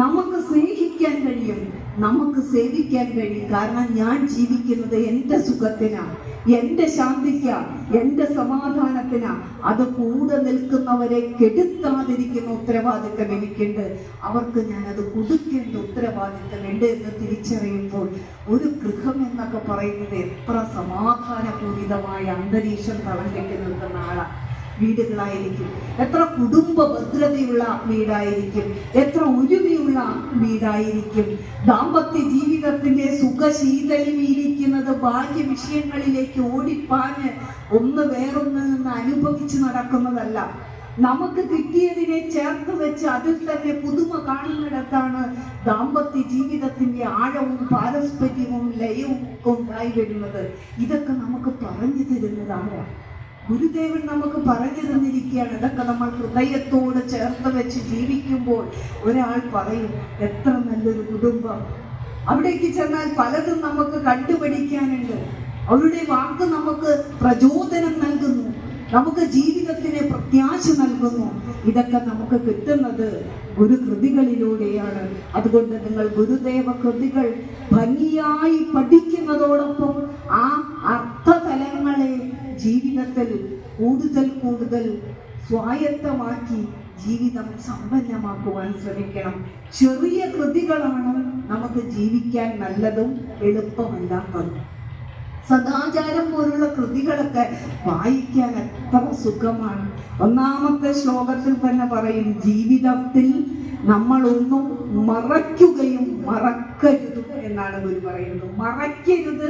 നമുക്ക് സ്നേഹിക്കാൻ കഴിയും, നമുക്ക് സേവിക്കാൻ കഴിയും. കാരണം ഞാൻ ജീവിക്കുന്നത് എൻ്റെ സുഖത്തിനാണ്, എന്റെ ശാന്തിക്ക്, എന്റെ സമാധാനത്തിന്, അത് കൂടെ നിൽക്കുന്നവരെ കെടുത്താതിരിക്കുന്ന ഉത്തരവാദിത്തം എനിക്കുണ്ട്. അവർക്ക് ഞാൻ അത് കൊടുക്കേണ്ട ഉത്തരവാദിത്തം ഉണ്ട് എന്ന് തിരിച്ചറിയുമ്പോൾ ഒരു ഗൃഹം എന്നൊക്കെ പറയുന്നത് എത്ര സമാധാനപൂരിതമായ അന്തരീക്ഷം തളം കെട്ടി നിൽക്കുന്ന ആളാണ്. വീടുകളായിരിക്കും, എത്ര കുടുംബ ഭദ്രതയുള്ള വീടായിരിക്കും, എത്ര ഒരുമയുള്ള വീടായിരിക്കും. ദാമ്പത്യ ജീവിതത്തിന്റെ സുഖശീതളിയിരിക്കുന്നത് ബാഹ്യ വിഷയങ്ങളിലേക്ക് ഓടിപ്പാഞ്ഞ് ഒന്ന് വേറൊന്നിൽ നിന്ന് അനുഭവിച്ച് നടക്കുന്നതല്ല. നമുക്ക് കിട്ടിയതിനെ ചേർത്ത് വെച്ച് അതിൽ തന്നെ പുതുമ കാണുന്നിടത്താണ് ദാമ്പത്യ ജീവിതത്തിന്റെ ആഴവും പാരസ്പര്യവും ലയവും ഒക്കെ ഉണ്ടായി വരുന്നത്. ഇതൊക്കെ നമുക്ക് പറഞ്ഞു തരുന്നത് ആരാ? ഗുരുദേവൻ നമുക്ക് പറഞ്ഞു തന്നിരിക്കുകയാണ്. ഇതൊക്കെ നമ്മൾ ഹൃദയത്തോട് ചേർത്ത് വെച്ച് ജീവിക്കുമ്പോൾ ഒരാൾ പറയും, എത്ര നല്ലൊരു കുടുംബം. അവിടേക്ക് ചെന്നാൽ പലതും നമുക്ക് കണ്ടുപഠിക്കാനുണ്ട്. അവരുടെ വാക്ക് നമുക്ക് പ്രചോദനം നൽകുന്നു, നമുക്ക് ജീവിതത്തിന് പ്രത്യാശ നൽകുന്നു. ഇതൊക്കെ നമുക്ക് കിട്ടുന്നത് ഗുരുകൃതികളിലൂടെയാണ്. അതുകൊണ്ട് നിങ്ങൾ ഗുരുദേവ കൃതികൾ ഭംഗിയായി പഠിക്കുന്നതോടൊപ്പം ആ അർത്ഥതലങ്ങളെ ജീവിതത്തിൽ കൂടുതൽ കൂടുതൽ സ്വായത്തമാക്കി ജീവിതം സമ്പന്നമാക്കുവാൻ ശ്രമിക്കണം. ചെറിയ കൃതികളാണ് നമുക്ക് ജീവിക്കാൻ നല്ലതും എളുപ്പമല്ലാത്തതും. സദാചാരം പോലുള്ള കൃതികളൊക്കെ വായിക്കാൻ എത്ര സുഖമാണ്. ഒന്നാമത്തെ ശ്ലോകത്തിൽ തന്നെ പറയും, ജീവിതത്തിൽ നമ്മളൊന്നും മറയ്ക്കുകയും മറക്കരുത് എന്നാണ് ഗുരു പറയുന്നത്. മറയ്ക്കരുത്,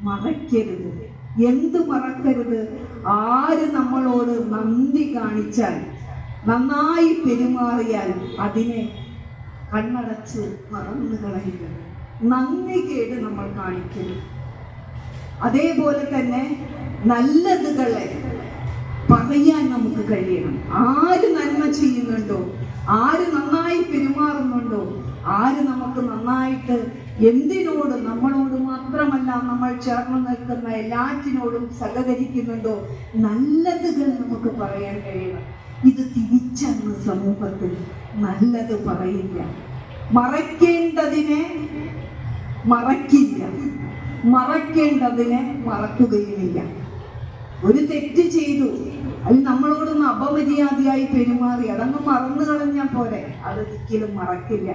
മറയ്ക്കരുത്. എന്ത് മറക്കരുത്? ആര് നമ്മളോട് നന്ദി കാണിച്ചാൽ, നന്നായി പെരുമാറിയാൽ അതിനെ കണ്ണടച്ച് മറന്നു കളയരുത്. നന്ദി കേട് നമ്മൾ കാണിക്കരുത്. അതേപോലെ തന്നെ നല്ലതുകളെ പറയാൻ നമുക്ക് കഴിയണം. ആര് നന്മ ചെയ്യുന്നുണ്ടോ, ആര് നന്നായി പെരുമാറുന്നുണ്ടോ, ആര് നമുക്ക് നന്നായിട്ട് എന്തിനോട്, നമ്മളോട് മാത്രമല്ല നമ്മൾ ചേർന്ന് നിൽക്കുന്ന എല്ലാറ്റിനോടും സഹകരിക്കുന്നുണ്ടോ, നല്ലതുകൾ നമുക്ക് പറയാൻ കഴിയണം. ഇത് തിരിച്ചന്ന് സമൂഹത്തിൽ നല്ലത് പറയില്ല. മറയ്ക്കേണ്ടതിനെ മറക്കില്ല, മറക്കേണ്ടതിനെ മറക്കുകയുമില്ല. ഒരു തെറ്റ് ചെയ്തു, അതിൽ നമ്മളോടൊന്ന് അപമര്യാദയായി പെരുമാറി, അതങ്ങ് മറന്നു കളഞ്ഞാൽ പോരെ, അത് ഒരിക്കലും മറക്കില്ല.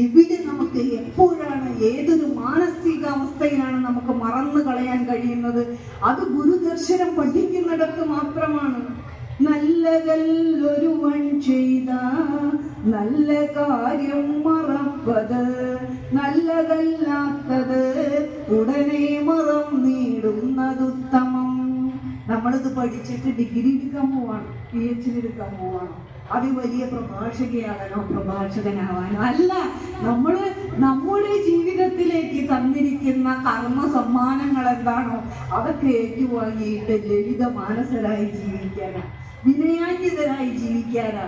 എവിടെ നമുക്ക് എപ്പോഴാണ്, ഏതൊരു മാനസികാവസ്ഥയിലാണ് നമുക്ക് മറന്നു കളയാൻ കഴിയുന്നത്? അത് ഗുരുദർശനം പഠിക്കുന്നിടത്ത് മാത്രമാണ്. നല്ലതല്ലൊരുവൻ ചെയ്ത നല്ല കാര്യം മറപ്പത്, നല്ലതല്ലാത്തത് ഉടനെ മറന്നിടുന്നതുത്തമം. നമ്മളിത് പഠിച്ചിട്ട് ഡിഗ്രി എടുക്കാൻ പോവാണ്, PhD എടുക്കാൻ പോവാണ്, അത് വലിയ പ്രഭാഷകയാകാനോ പ്രഭാഷകനാവാനോ അല്ല. നമ്മുടെ ജീവിതത്തിലേക്ക് തന്നിരിക്കുന്ന കർമ്മ സമ്മാനങ്ങൾ എന്താണോ അതൊക്കെ ഏറ്റുവാങ്ങിയിട്ട് ലളിത മാനസരായി ജീവിക്കാനാ, വിനയാന്വിതരായി ജീവിക്കാനാ,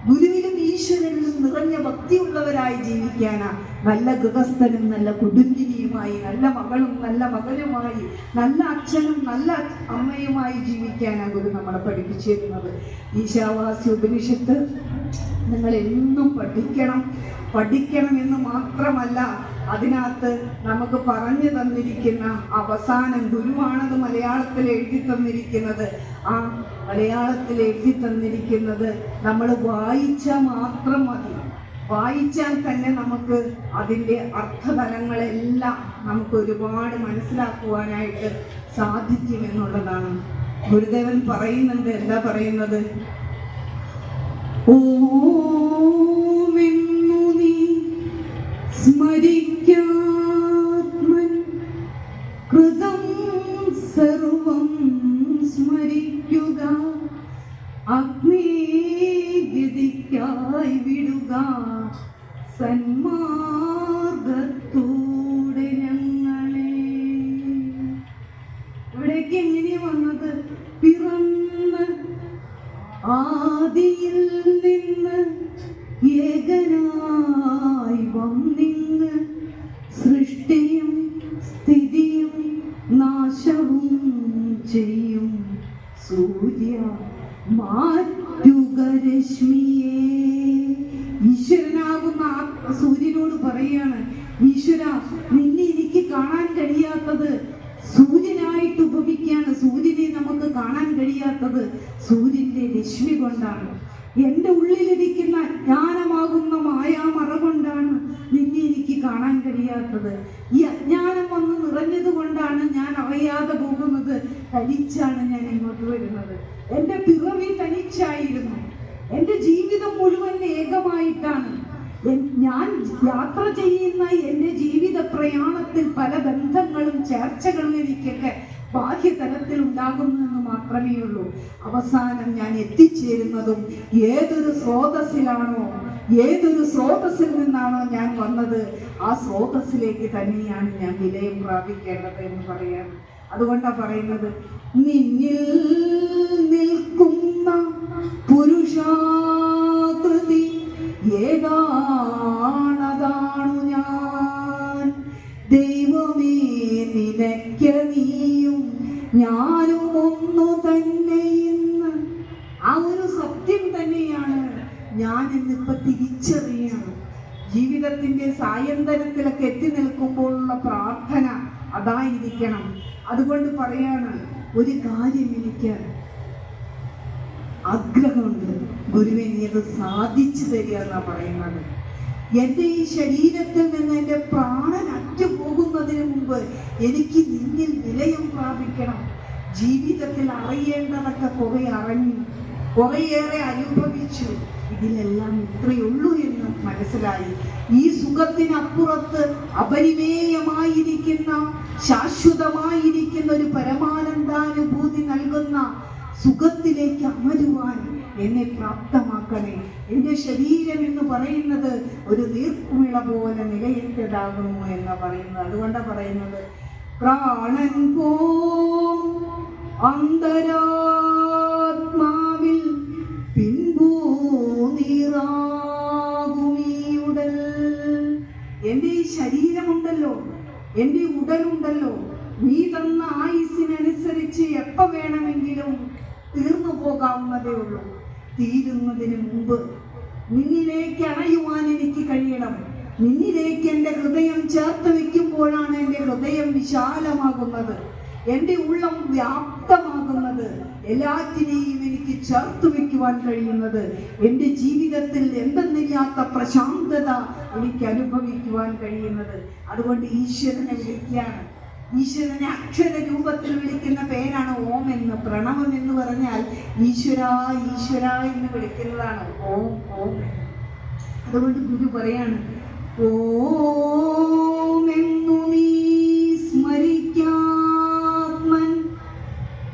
ഗുരുവിലും ഈശ്വരനിലും നിറഞ്ഞ ഭക്തിയുള്ളവരായി ജീവിക്കാനാ, നല്ല ഗൃഹസ്ഥനും നല്ല കുടുംബിനിയുമായി, നല്ല മകളും നല്ല മകനുമായി, നല്ല അച്ഛനും നല്ല അമ്മയുമായി ജീവിക്കാനാണ് ഗുരു നമ്മളെ പഠിപ്പിച്ചിരുന്നത്. ഈശാവാസ്യ ഉപനിഷത്ത് നിങ്ങൾ എന്നും പഠിക്കണം എന്ന് മാത്രമല്ല, അതിനകത്ത് നമുക്ക് പറഞ്ഞു തന്നിരിക്കുന്ന അവസാനം, ഗുരുവാണത് മലയാളത്തിൽ എഴുതി തന്നിരിക്കുന്നത്. ആ മലയാളത്തിൽ എഴുതി തന്നിരിക്കുന്നത് നമ്മൾ വായിച്ചാൽ മാത്രം മതി. വായിച്ചാൽ തന്നെ നമുക്ക് അതിൻ്റെ അർത്ഥതലങ്ങളെല്ലാം നമുക്ക് ഒരുപാട് മനസ്സിലാക്കുവാനായിട്ട് സാധിക്കുമെന്നുള്ളതാണ്. ഗുരുദേവൻ പറയുന്നുണ്ട്, എന്താ പറയുന്നത്? ഓമെന്നു നീ സ്മരിക്കാത്മൻ കൃതം സർവം സ്മരിക്കുക, അഗ്നിഗതിക്കായി വിടുക സന്മാർഗത്തൂടെ ഞങ്ങളെ. ഇവിടേക്ക് എങ്ങനെയാ വന്നത്? പിറന്ന് ആദിയിൽ നിന്ന് ഏകനായി വന്നിന്ന് സൃഷ്ടിയും സ്ഥിതിയും നാശവും ചെയ്യും സൂര്യ മാറ്റുക രശ്മിയെ. ഈശ്വരനാകുന്ന സൂര്യനോട് പറയാണ്, ഈശ്വര, നിന്നെ എനിക്ക് കാണാൻ കഴിയാത്തത് സൂര്യനായിട്ട് ഉപമിക്കാൻ സൂര്യനെ നമുക്ക് കാണാൻ കഴിയാത്തത് സൂര്യന്റെ രശ്മി കൊണ്ടാണ്. എൻ്റെ ഉള്ളിലിരിക്കുന്ന അജ്ഞാനമാകുന്ന മായാമറ കൊണ്ടാണ് നിന്നെ എനിക്ക് കാണാൻ കഴിയാത്തത്. ഈ അജ്ഞാനം വന്ന് നിറഞ്ഞത് കൊണ്ടാണ് ഞാൻ അറിയാതെ പോകുന്നത്. തനിച്ചാണ് ഞാൻ ഇങ്ങോട്ട് വരുന്നത്. എൻ്റെ പിറവി തനിച്ചായിരുന്നു. എൻ്റെ ജീവിതം മുഴുവൻ ഏകമായിട്ടാണ്. ഞാൻ യാത്ര ചെയ്യുന്ന എൻ്റെ ജീവിത പ്രയാണത്തിൽ പല ബന്ധങ്ങളും ചർച്ചകളും എനിക്കൊക്കെ ബാഹ്യതലത്തിൽ ഉണ്ടാകുന്നെന്ന് മാത്രമേ ഉള്ളൂ. അവസാനം ഞാൻ എത്തിച്ചേരുന്നതും ഏതൊരു സ്രോതസ്സിലാണോ, ഏതൊരു സ്രോതസ്സിൽ നിന്നാണോ ഞാൻ വന്നത്, ആ സ്രോതസ്സിലേക്ക് തന്നെയാണ് ഞാൻ വിലയം പ്രാപിക്കേണ്ടത് എന്ന് പറയാണ്. അതുകൊണ്ടാണ് പറയുന്നത്, നിന്നിൽ നിൽക്കുന്ന പുരുഷാകൃതി ഏതാണതാണു ഞാൻ, ദൈവമേ നിനയ്ക്ക് നീയും ഞാനും ഒന്നു തന്നെ എന്ന്. ആ ഒരു സത്യം തന്നെയാണ് ഞാൻ ഇന്നിപ്പോ തിരിച്ചറിയണം. ജീവിതത്തിന്റെ സായന്തനത്തിലൊക്കെ എത്തി നിൽക്കുമ്പോഴുള്ള പ്രാർത്ഥന അതായിരിക്കണം. അതുകൊണ്ട് പറയാണ്, ഒരു കാര്യം എനിക്ക് ആഗ്രഹമുണ്ട്, ഗുരുവേ നീ അത് സാധിച്ചു തരിക എന്നാ പറയുന്നത്. എൻ്റെ ഈ ശരീരത്തിൽ നിന്ന് എൻ്റെ പ്രാണൻ അറ്റുപോകുന്നതിന് മുമ്പ് എനിക്ക് നിന്നിൽ വിലയം പ്രാപിക്കണം. ജീവിതത്തിൽ അറിയേണ്ടതൊക്കെ കുറെ അറിഞ്ഞു, കുറേയേറെ അനുഭവിച്ചു. ഇതിലെല്ലാം ഇത്രയുള്ളൂ എന്ന് മനസ്സിലായി. ഈ സുഖത്തിനപ്പുറത്ത് അപരിമേയമായിരിക്കുന്ന, ശാശ്വതമായിരിക്കുന്ന ഒരു പരമാനന്ദാനുഭൂതി നൽകുന്ന സുഖത്തിലേക്ക് അമരുവാൻ എന്നെ പ്രാപ്തമാക്കണേ. എൻ്റെ ശരീരം എന്ന് പറയുന്നത് ഒരു നീർക്കുമിള പോലെ നിലയറ്റതാകുന്നു എന്ന് പറയുന്നത്. അതുകൊണ്ടാണ് പറയുന്നത്, പ്രാണൻ പോ അന്തരാത്മാവിൽ പിൻപൂ നീറാകുമീയുടൽ. എൻ്റെ ഈ ശരീരമുണ്ടല്ലോ, എൻ്റെ ഉടലുണ്ടല്ലോ, നീ തന്ന ആയുസ്സിനനുസരിച്ച് എപ്പോ വേണമെങ്കിലും തീർന്നു പോകാവുന്നതേ ഉള്ളൂ. തീരുന്നതിന് മുമ്പ് നിന്നിലേക്ക് അണയുവാൻ എനിക്ക് കഴിയണം. നിന്നിലേക്ക് എൻ്റെ ഹൃദയം ചേർത്ത് വെക്കുമ്പോഴാണ് എൻ്റെ ഹൃദയം വിശാലമാകുന്നത്, എൻ്റെ ഉള്ളം വ്യാപ്തമാകുന്നത്, എല്ലാറ്റിനെയും എനിക്ക് ചേർത്ത് വെക്കുവാൻ കഴിയുന്നത്. എൻ്റെ ജീവിതത്തിൽ എന്തെന്നില്ലാത്ത പ്രശാന്തത എനിക്ക് അനുഭവിക്കുവാൻ കഴിയുന്നത്. അതുകൊണ്ട് ഈശ്വരനെ വിളിക്കുകയാണ്. ഈശ്വരനെ അക്ഷര രൂപത്തിൽ വിളിക്കുന്ന പേരാണ് ഓം എന്ന്. പ്രണവം എന്ന് പറഞ്ഞാൽ ഈശ്വര ഈശ്വര എന്ന് വിളിക്കുന്നതാണ് ഓം ഓം. അതുകൊണ്ട് ഗുരു പറയാണ്, ഓം എന്നു നീ സ്മരിക്കാത്മൻ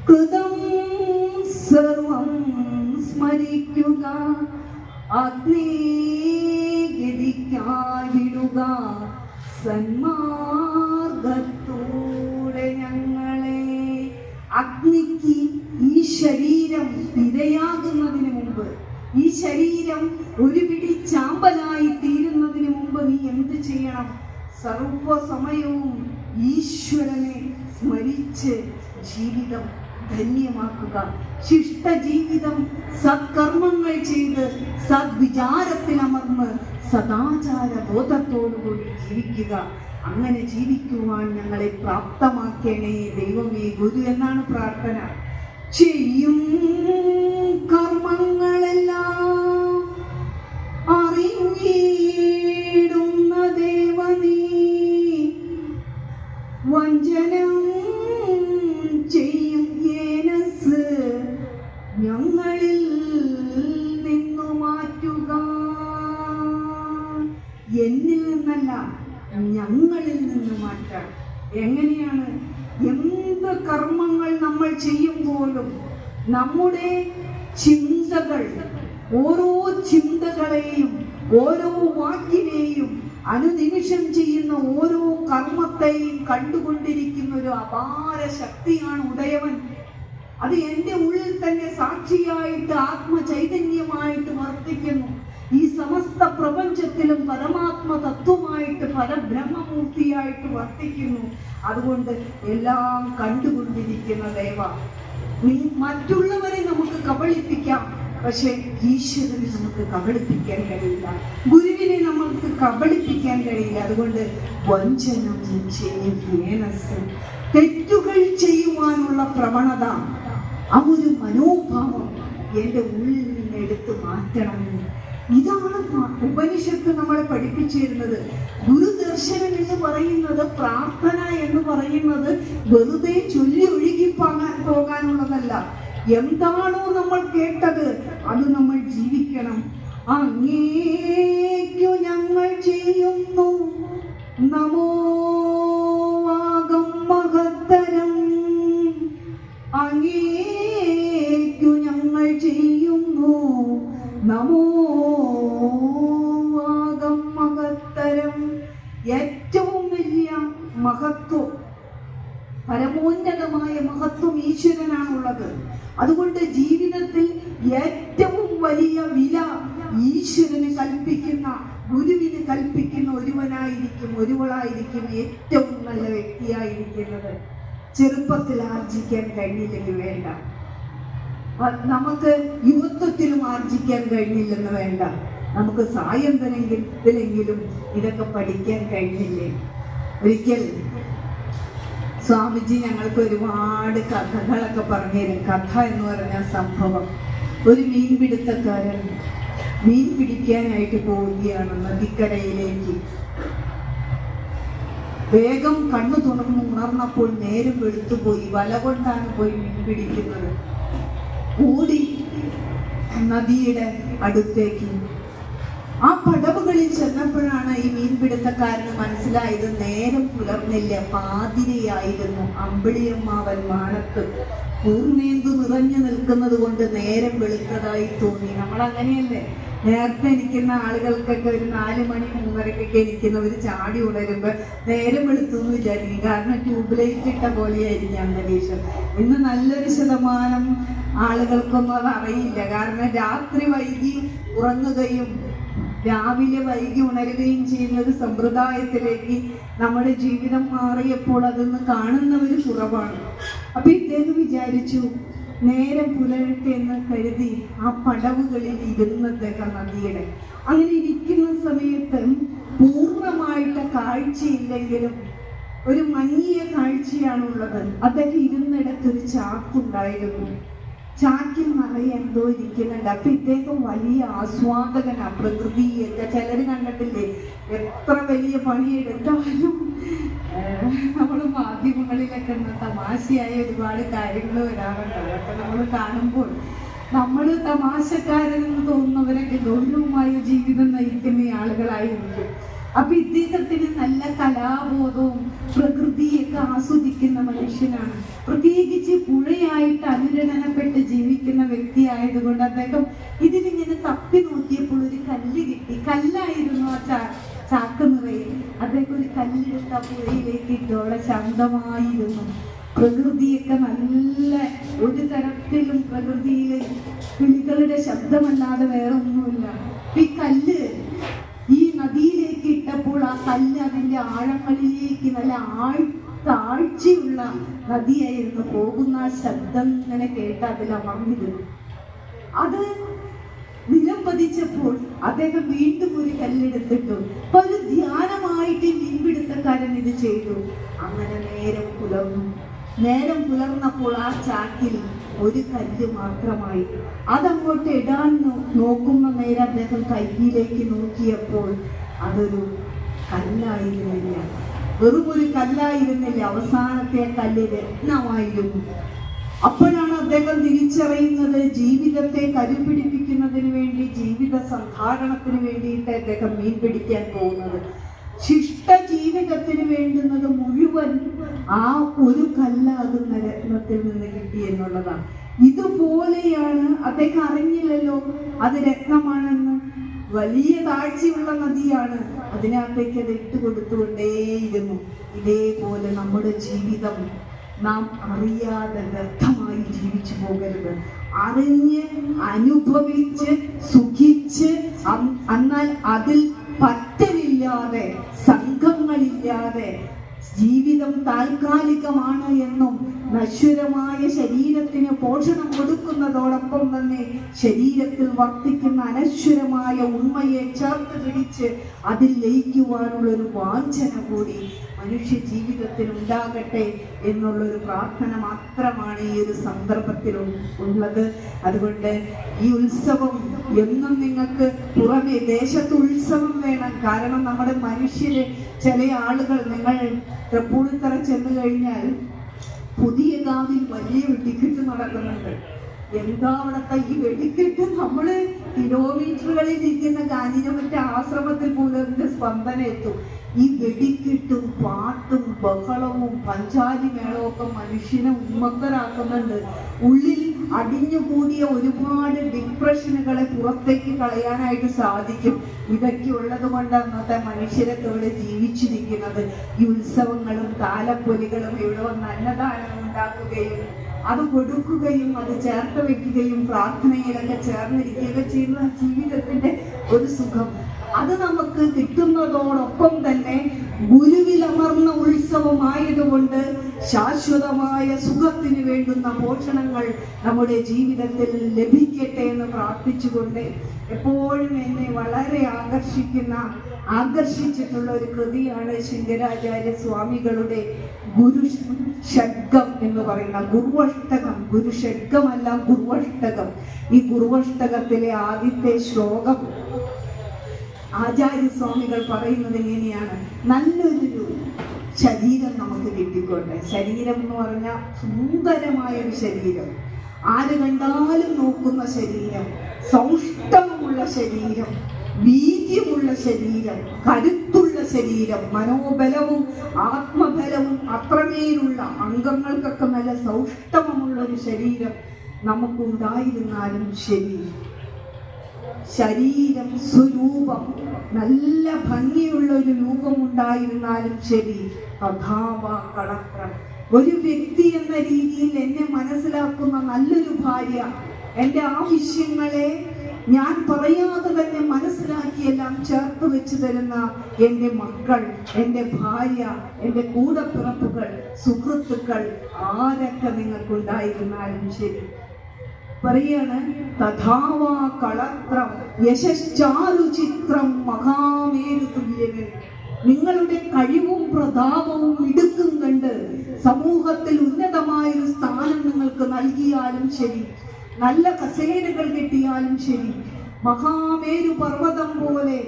കൃതം സർവം സ്മരിക്കുക, അഗ്നേ ഗതിക്കായിടുക സന്മാർഗത്തോടെ ഞങ്ങളെ. അഗ്നിക്ക് ഈ ശരീരം ഇരയാകുന്നതിന് മുമ്പ്, ഈ ശരീരം ഒരു പിടി ചാമ്പലായി തീരുന്നതിന് മുമ്പ് നീ എന്ത് ചെയ്യണം? സർവസമയവും ഈശ്വരനെ സ്മരിച്ച് ജീവിതം ധന്യമാക്കുക. ശിഷ്ടജീവിതം, സത്കർമ്മങ്ങൾ ചെയ്ത് സദ്വിചാരത്തിലമർന്ന് സദാചാര ബോധത്തോടുകൂടി ജീവിക്കുക. അങ്ങനെ ജീവിക്കുവാൻ ഞങ്ങളെ പ്രാപ്തമാക്കണേ ദൈവമേ ഗുരു എന്നാണ് പ്രാർത്ഥന. ചെയ്യും കർമ്മങ്ങളെല്ലാം അറിഞ്ഞിടുന്ന ദേവനീ, വഞ്ചനം ചെയ്യും ഏനസ് ഞങ്ങളിൽ നിന്നു മാറ്റുക. എന്നിൽ നിന്നല്ല, ഞങ്ങളിൽ നിന്ന് മാറ്റാം. എങ്ങനെയാണ്? എന്ത് കർമ്മങ്ങൾ നമ്മൾ ചെയ്യുമ്പോഴും നമ്മുടെ ചിന്തകൾ, ഓരോ ചിന്തകളെയും ഓരോ വാക്കിനെയും അനുനിമിഷം ചെയ്യുന്ന ഓരോ കർമ്മത്തെയും കണ്ടുകൊണ്ടിരിക്കുന്ന ഒരു അപാര ശക്തിയാണ് ഉടയവൻ. അത് എൻ്റെ ഉള്ളിൽ തന്നെ സാക്ഷിയായിട്ട് ആത്മചൈതന്യമായിട്ട് വർത്തിക്കുന്നു. ഈ സമസ്ത പ്രപഞ്ചത്തിലും പരമാത്മ തത്വമായിട്ട് പരബ്രഹ്മമൂർത്തിയായിട്ട് വർത്തിക്കുന്നു. അതുകൊണ്ട് എല്ലാം കണ്ടുകൊണ്ടിരിക്കുന്ന ദേവ, മറ്റുള്ളവരെ നമുക്ക് കബളിപ്പിക്കാം, പക്ഷെ ഈശ്വരനെ നമുക്ക് കബളിപ്പിക്കാൻ കഴിയില്ല, ഗുരുവിനെ നമുക്ക് കബളിപ്പിക്കാൻ കഴിയില്ല. അതുകൊണ്ട് വഞ്ചനം ചെയ്യും തെറ്റുകൾ ചെയ്യുവാനുള്ള പ്രവണത, ആ ഒരു മനോഭാവം എൻ്റെ ഉള്ളിൽ നിന്ന് എടുത്തു മാറ്റണം. ഇതാണ് ഉപനിഷത്ത് നമ്മളെ പഠിപ്പിച്ചിരുന്നത്. ഗുരുദർശനം എന്ന് പറയുന്നത്, പ്രാർത്ഥന എന്ന് പറയുന്നത് വെറുതെ ചൊല്ലി ഒഴുകി പോകാനുള്ളതല്ല. എന്താണോ നമ്മൾ കേട്ടത് അത് നമ്മൾ ജീവിക്കണം. അങ്ങേക്കു ഞങ്ങൾ ചെയ്യുന്നു നമോവാകം മഹത്തരം, അങ്ങേക്കു ഞങ്ങൾ ചെയ്യുന്നു നമോവാകം മഹത്തരം. ഏറ്റവും വലിയ മഹത്വം, പരമോന്നതമായ മഹത്വം ഈശ്വരനാണുള്ളത്. അതുകൊണ്ട് ജീവിതത്തിൽ ഏറ്റവും വലിയ വില ഈശ്വരന് കൽപ്പിക്കുന്ന, ഗുരുവിന് കൽപ്പിക്കുന്ന ഒരുവളായിരിക്കും ഏറ്റവും നല്ല വ്യക്തിയായിരിക്കുന്നത്. ചെറുപ്പത്തിൽ ആർജിക്കാൻ കഴിഞ്ഞില്ലെങ്കിൽ വേണ്ട, നമുക്ക് യുവത്വത്തിലും ആർജിക്കാൻ കഴിഞ്ഞില്ലെന്ന് വേണ്ട, നമുക്ക് സായന്തനെങ്കിലും ഇതൊക്കെ പഠിക്കാൻ കഴിഞ്ഞില്ലേ. ഒരിക്കൽ സ്വാമിജി ഞങ്ങൾക്ക് ഒരുപാട് കഥകളൊക്കെ പറഞ്ഞുതരും. കഥ എന്ന് പറഞ്ഞ സംഭവം, ഒരു മീൻപിടുത്തക്കാരൻ മീൻ പിടിക്കാനായിട്ട് പോവുകയാണ് നദിക്കരയിലേക്ക്. വേഗം കണ്ണു തുറന്ന് ഉണർന്നപ്പോൾ നേരം വെളുത്തുപോയി. വല കൊണ്ടാണ് പോയി മീൻ പിടിക്കുന്നത്. ഓടി നദിയുടെ അടുത്തേക്ക്. ആ പടവുകളിൽ ചെന്നപ്പോഴാണ് ഈ മീൻപിടുത്തക്കാരന് മനസ്സിലായത് നേരം പുലർന്നില്ല, പാതിരയായിരുന്നു. അമ്പിളിയമ്മാവൻ മാനത്ത് പൂർണ്ണേന്തു നിറഞ്ഞു നിൽക്കുന്നത് കൊണ്ട് നേരം വെളുത്തതായി തോന്നി. നമ്മൾ അങ്ങനെയല്ലേ, നേരത്തെ ഇരിക്കുന്ന ആളുകൾക്കൊക്കെ ഒരു 4 മണി 3:30 ഇരിക്കുന്നവർ ചാടി ഉണരുമ്പോൾ നേരം വെളുത്തു എന്ന് വിചാരിക്കും. കാരണം ട്യൂബ് ലൈറ്റ് ഇട്ട പോലെയായിരിക്കും അന്തരീക്ഷം. ഇന്ന് നല്ലൊരു ശതമാനം ആളുകൾക്കൊന്നും അത് അറിയില്ല. കാരണം രാത്രി വൈകി ഉറങ്ങുകയും രാവിലെ വൈകി ഉണരുകയും ചെയ്യുന്ന ഒരു സമ്പ്രദായത്തിലേക്ക് നമ്മുടെ ജീവിതം മാറിയപ്പോൾ അതൊന്ന് കാണുന്നവർ കുറവാണ്. അപ്പൊ ഇദ്ദേഹം വിചാരിച്ചു നേരം പുലരട്ടെ എന്ന് കരുതി ആ പടവുകളിൽ ഇരുന്ന് അദ്ദേഹം നദിയുടെ അങ്ങനെ ഇരിക്കുന്ന സമയത്ത് പൂർണ്ണമായിട്ട് കാഴ്ചയില്ലെങ്കിലും ഒരു മങ്ങിയ കാഴ്ചയാണുള്ളത്. അദ്ദേഹം ഇരുന്നിടത്തൊരു ചാക്കുണ്ടായിരുന്നു. ചാക്കിൽ നിറയെ എന്തോ ഇരിക്കുന്നുണ്ട്. അപ്പൊ ഇദ്ദേഹം വലിയ ആസ്വാദകനാ പ്രകൃതിയൊക്കെ. ചിലര് കണ്ടിട്ടില്ലേ, എത്ര വലിയ പണിയെടുത്താലും നമ്മൾ മാധ്യമങ്ങളിലൊക്കെ തമാശയായ ഒരുപാട് കാര്യങ്ങൾ വരാറുണ്ട്. അതൊക്കെ നമ്മൾ കാണുമ്പോൾ നമ്മൾ തമാശക്കാരെന്ന് തോന്നുന്നവരൊക്കെ ഗൗരവമായ ജീവിതം നയിക്കുന്ന ആളുകളായിരിക്കും. അപ്പൊ ഇദ്ദേഹത്തിന് നല്ല കലാബോധവും പ്രകൃതിയൊക്കെ ആസ്വദിക്കുന്ന മനുഷ്യനാണ്. പ്രത്യേകിച്ച് പുഴയായിട്ട് അനുരണനപ്പെട്ട് ജീവിക്കുന്ന വ്യക്തി ആയതുകൊണ്ട് അദ്ദേഹം ഇതിലിങ്ങനെ തപ്പി നോക്കിയപ്പോൾ ഒരു കല്ല് കിട്ടി. കല്ലായിരുന്നു ആ ചാക്ക് നിറയെ. അദ്ദേഹം ഒരു കല്ലെടുത്ത് ആ പുഴയിലേക്ക് ഇട്ടോടെ ശാന്തമായിരുന്നു. പ്രകൃതിയൊക്കെ നല്ല, ഒരു തരത്തിലും പ്രകൃതിയിലെ കിളികളുടെ ശബ്ദമല്ലാതെ വേറെ ഒന്നുമില്ല. ഈ കല്ല് ഈ നദിയിലേക്ക് ഇട്ടപ്പോൾ ആ കല്ല് അതിൻ്റെ ആഴങ്ങളിലേക്ക് നല്ല താഴ്ചയുള്ള നദിയായിരുന്നു. പോകുന്ന ആ ശബ്ദം ഇങ്ങനെ കേട്ട് അതിൽ അമർന്നിരുന്നു. അത് നിലം പതിച്ചപ്പോൾ അദ്ദേഹം വീണ്ടും ഒരു കല്ലെടുത്തിട്ടു. അപ്പൊ ഒരു ധ്യാനമായിട്ട് മീൻപിടുത്തക്കാരൻ ഇത് ചെയ്തു. അങ്ങനെ നേരം പുലർന്നു. നേരം പുലർന്നപ്പോൾ ആ ചാക്കിൽ ഒരു കല്ല് മാത്രമായി. അതങ്ങോട്ട് ഇടാൻ നോക്കുന്ന നേരം അദ്ദേഹം കൈയിലേക്ക് നോക്കിയപ്പോൾ അതൊരു കല്ലായിരുന്നില്ല, വെറും ഒരു കല്ലായിരുന്നില്ല, അവസാനത്തെ കല്ല് രത്നമായിരുന്നു. അപ്പോഴാണ് അദ്ദേഹം തിരിച്ചറിയുന്നത് ജീവിതത്തെ കരുപിടിപ്പിക്കുന്നതിന് വേണ്ടി, ജീവിത സംധാരണത്തിന് വേണ്ടിയിട്ട് അദ്ദേഹം മീൻ പിടിക്കാൻ പോകുന്നത്. ശിഷ്ട ജീവിതത്തിന് വേണ്ടുന്നത് മുഴുവൻ ആ ഒരു കല്ലാകുന്ന രത്നത്തിൽ നിന്ന് കിട്ടി എന്നുള്ളതാണ്. ഇതുപോലെയാണ് അദ്ദേഹം അറിഞ്ഞില്ലല്ലോ അത് രത്നമാണെന്ന്. വലിയ താഴ്ചയുള്ള നദിയാണ്, അതിനകത്തേക്ക് അത് ഇട്ടുകൊടുത്തുകൊണ്ടേയിരുന്നു. ഇതേപോലെ നമ്മുടെ ജീവിതം നാം അറിയാതെ വ്യർത്ഥമായി ജീവിച്ചു പോകരുത്. അറിഞ്ഞ് അനുഭവിച്ച് സുഖിച്ച് എന്നാൽ അതിൽ പറ്റലില്ലാതെ, സംഘങ്ങളില്ലാതെ, ജീവിതം താൽക്കാലികമാണ് എന്നും നശ്വരമായ ശരീരത്തിന് പോഷണം കൊടുക്കുന്നതോടൊപ്പം തന്നെ ശരീരത്തിൽ വർത്തിക്കുന്ന അനശ്വരമായ ഉണ്മയെ ചേർത്ത് പിടിച്ച് അതിൽ ലയിക്കുവാനുള്ള ഒരു വാഞ്ചന കൂടി മനുഷ്യ ജീവിതത്തിൽ ഉണ്ടാകട്ടെ എന്നുള്ളൊരു പ്രാർത്ഥന മാത്രമാണ് ഈ ഒരു സന്ദർഭത്തിൽ ഉള്ളത്. അതുകൊണ്ട് ഈ ഉത്സവം എന്നും നിങ്ങൾക്ക് പുറമെ ദേശത്ത് ഉത്സവം വേണം. കാരണം നമ്മുടെ മനുഷ്യര് ചില ആളുകൾ, നിങ്ങൾ തൃപ്പൂണിത്തറ ചെന്ന് കഴിഞ്ഞാൽ പുതിയ കാവിൽ വലിയ വെടിക്കെട്ട് നടക്കുന്നുണ്ട്. എന്താ അവിടത്തെ ഈ വെടിക്കെട്ട്? നമ്മള് കിലോമീറ്ററുകളിൽ ഇരിക്കുന്ന കാഞ്ഞിരമറ്റ ആശ്രമത്തിൽ പോലും അതിന്റെ സ്പന്ദനം എത്തും. ഈ വെടിക്കെട്ടും പാട്ടും ബഹളവും പഞ്ചാരി മേളവും ഒക്കെ മനുഷ്യനെ ഉന്മത്തരാക്കുന്നുണ്ട്. ഉള്ളിൽ അടിഞ്ഞുകൂടിയ ഒരുപാട് ഡിപ്രഷനുകളെ പുറത്തേക്ക് കളയാനായിട്ട് സാധിക്കും. ഇതൊക്കെ ഉള്ളത് കൊണ്ട് അന്നത്തെ മനുഷ്യരൊക്കെ ഇവിടെ ജീവിച്ചിരിക്കുന്നത്. ഈ ഉത്സവങ്ങളും താലപ്പൊലികളും ഇവിടെ വന്ന് അന്നദാനം ഉണ്ടാക്കുകയും അത് കൊടുക്കുകയും അത് ചേർത്ത് വെക്കുകയും പ്രാർത്ഥനയിലൊക്കെ ചേർന്നിരിക്കുകയൊക്കെ ചെയ്യുന്ന ജീവിതത്തിന്റെ ഒരു സുഖം അത് നമുക്ക് കിട്ടുന്നതോടൊപ്പം തന്നെ ഗുരുവിലമർന്ന ഉത്സവമായതുകൊണ്ട് ശാശ്വതമായ സുഖത്തിന് വേണ്ടുന്ന പോഷണങ്ങൾ നമ്മുടെ ജീവിതത്തിൽ ലഭിക്കട്ടെ എന്ന് പ്രാർത്ഥിച്ചുകൊണ്ട് എപ്പോഴും എന്നെ വളരെ ആകർഷിച്ചിട്ടുള്ള ഒരു കൃതിയാണ് ശങ്കരാചാര്യ സ്വാമികളുടെ ഗുരുഷഡ്ഗം എന്ന് പറയുന്ന ഗുരുവഷ്ടകം. ഗുരുഷഡ്ഗമല്ല, ഗുരുവഷ്ടകം. ഈ ഗുരുവഷ്ടകത്തിലെ ആദ്യത്തെ ശ്ലോകം ആചാര്യസ്വാമികൾ പറയുന്നത് എങ്ങനെയാണ്? നല്ലൊരു ശരീരം നമുക്ക് കിട്ടിക്കോട്ടെ. ശരീരം എന്ന് പറഞ്ഞാൽ സുന്ദരമായ ഒരു ശരീരം, ആര് കണ്ടാലും നോക്കുന്ന ശരീരം, സൗഷ്ഠവമുള്ള ശരീരം, വീര്യമുള്ള ശരീരം, കരുത്തുള്ള ശരീരം, മനോബലവും ആത്മബലവും അത്രമേലുള്ള അംഗങ്ങൾക്കൊക്കെ നല്ല സൗഷ്ഠവമുള്ള ഒരു ശരീരം നമുക്കുണ്ടായിരുന്നാലും ശരി, ശരീരം സ്വരൂപം നല്ല ഭംഗിയുള്ള ഒരു രൂപം ഉണ്ടായിരുന്നാലും ശരി, തഥാവാ കളത്രം. ഒരു വ്യക്തി എന്ന രീതിയിൽ എന്നെ മനസ്സിലാക്കുന്ന നല്ലൊരു ഭാര്യ, എൻ്റെ ആവശ്യങ്ങളെ ഞാൻ പറയാതെ തന്നെ മനസ്സിലാക്കിയെല്ലാം ചേർത്ത് വെച്ച് തരുന്ന എൻ്റെ മക്കൾ, എൻ്റെ ഭാര്യ, എൻ്റെ കൂടപ്പിറപ്പുകൾ, സുഹൃത്തുക്കൾ, ആരൊക്കെ നിങ്ങൾക്കുണ്ടായിരുന്നാലും ശരി, പറയാണ് തഥാവാ കളത്രം യശശ്ചാരുചിത്രം മഹാമേരു തുല്യമേ. നിങ്ങളുടെ കഴിവും പ്രതാപവും ഇടുക്കും കണ്ട് സമൂഹത്തിൽ ഉന്നതമായൊരു സ്ഥാനം നിങ്ങൾക്ക് നൽകിയാലും ശരി, നല്ല കസേരകൾ കിട്ടിയാലും ശരി, മഹാമേരു പർവ്വതം പോലെ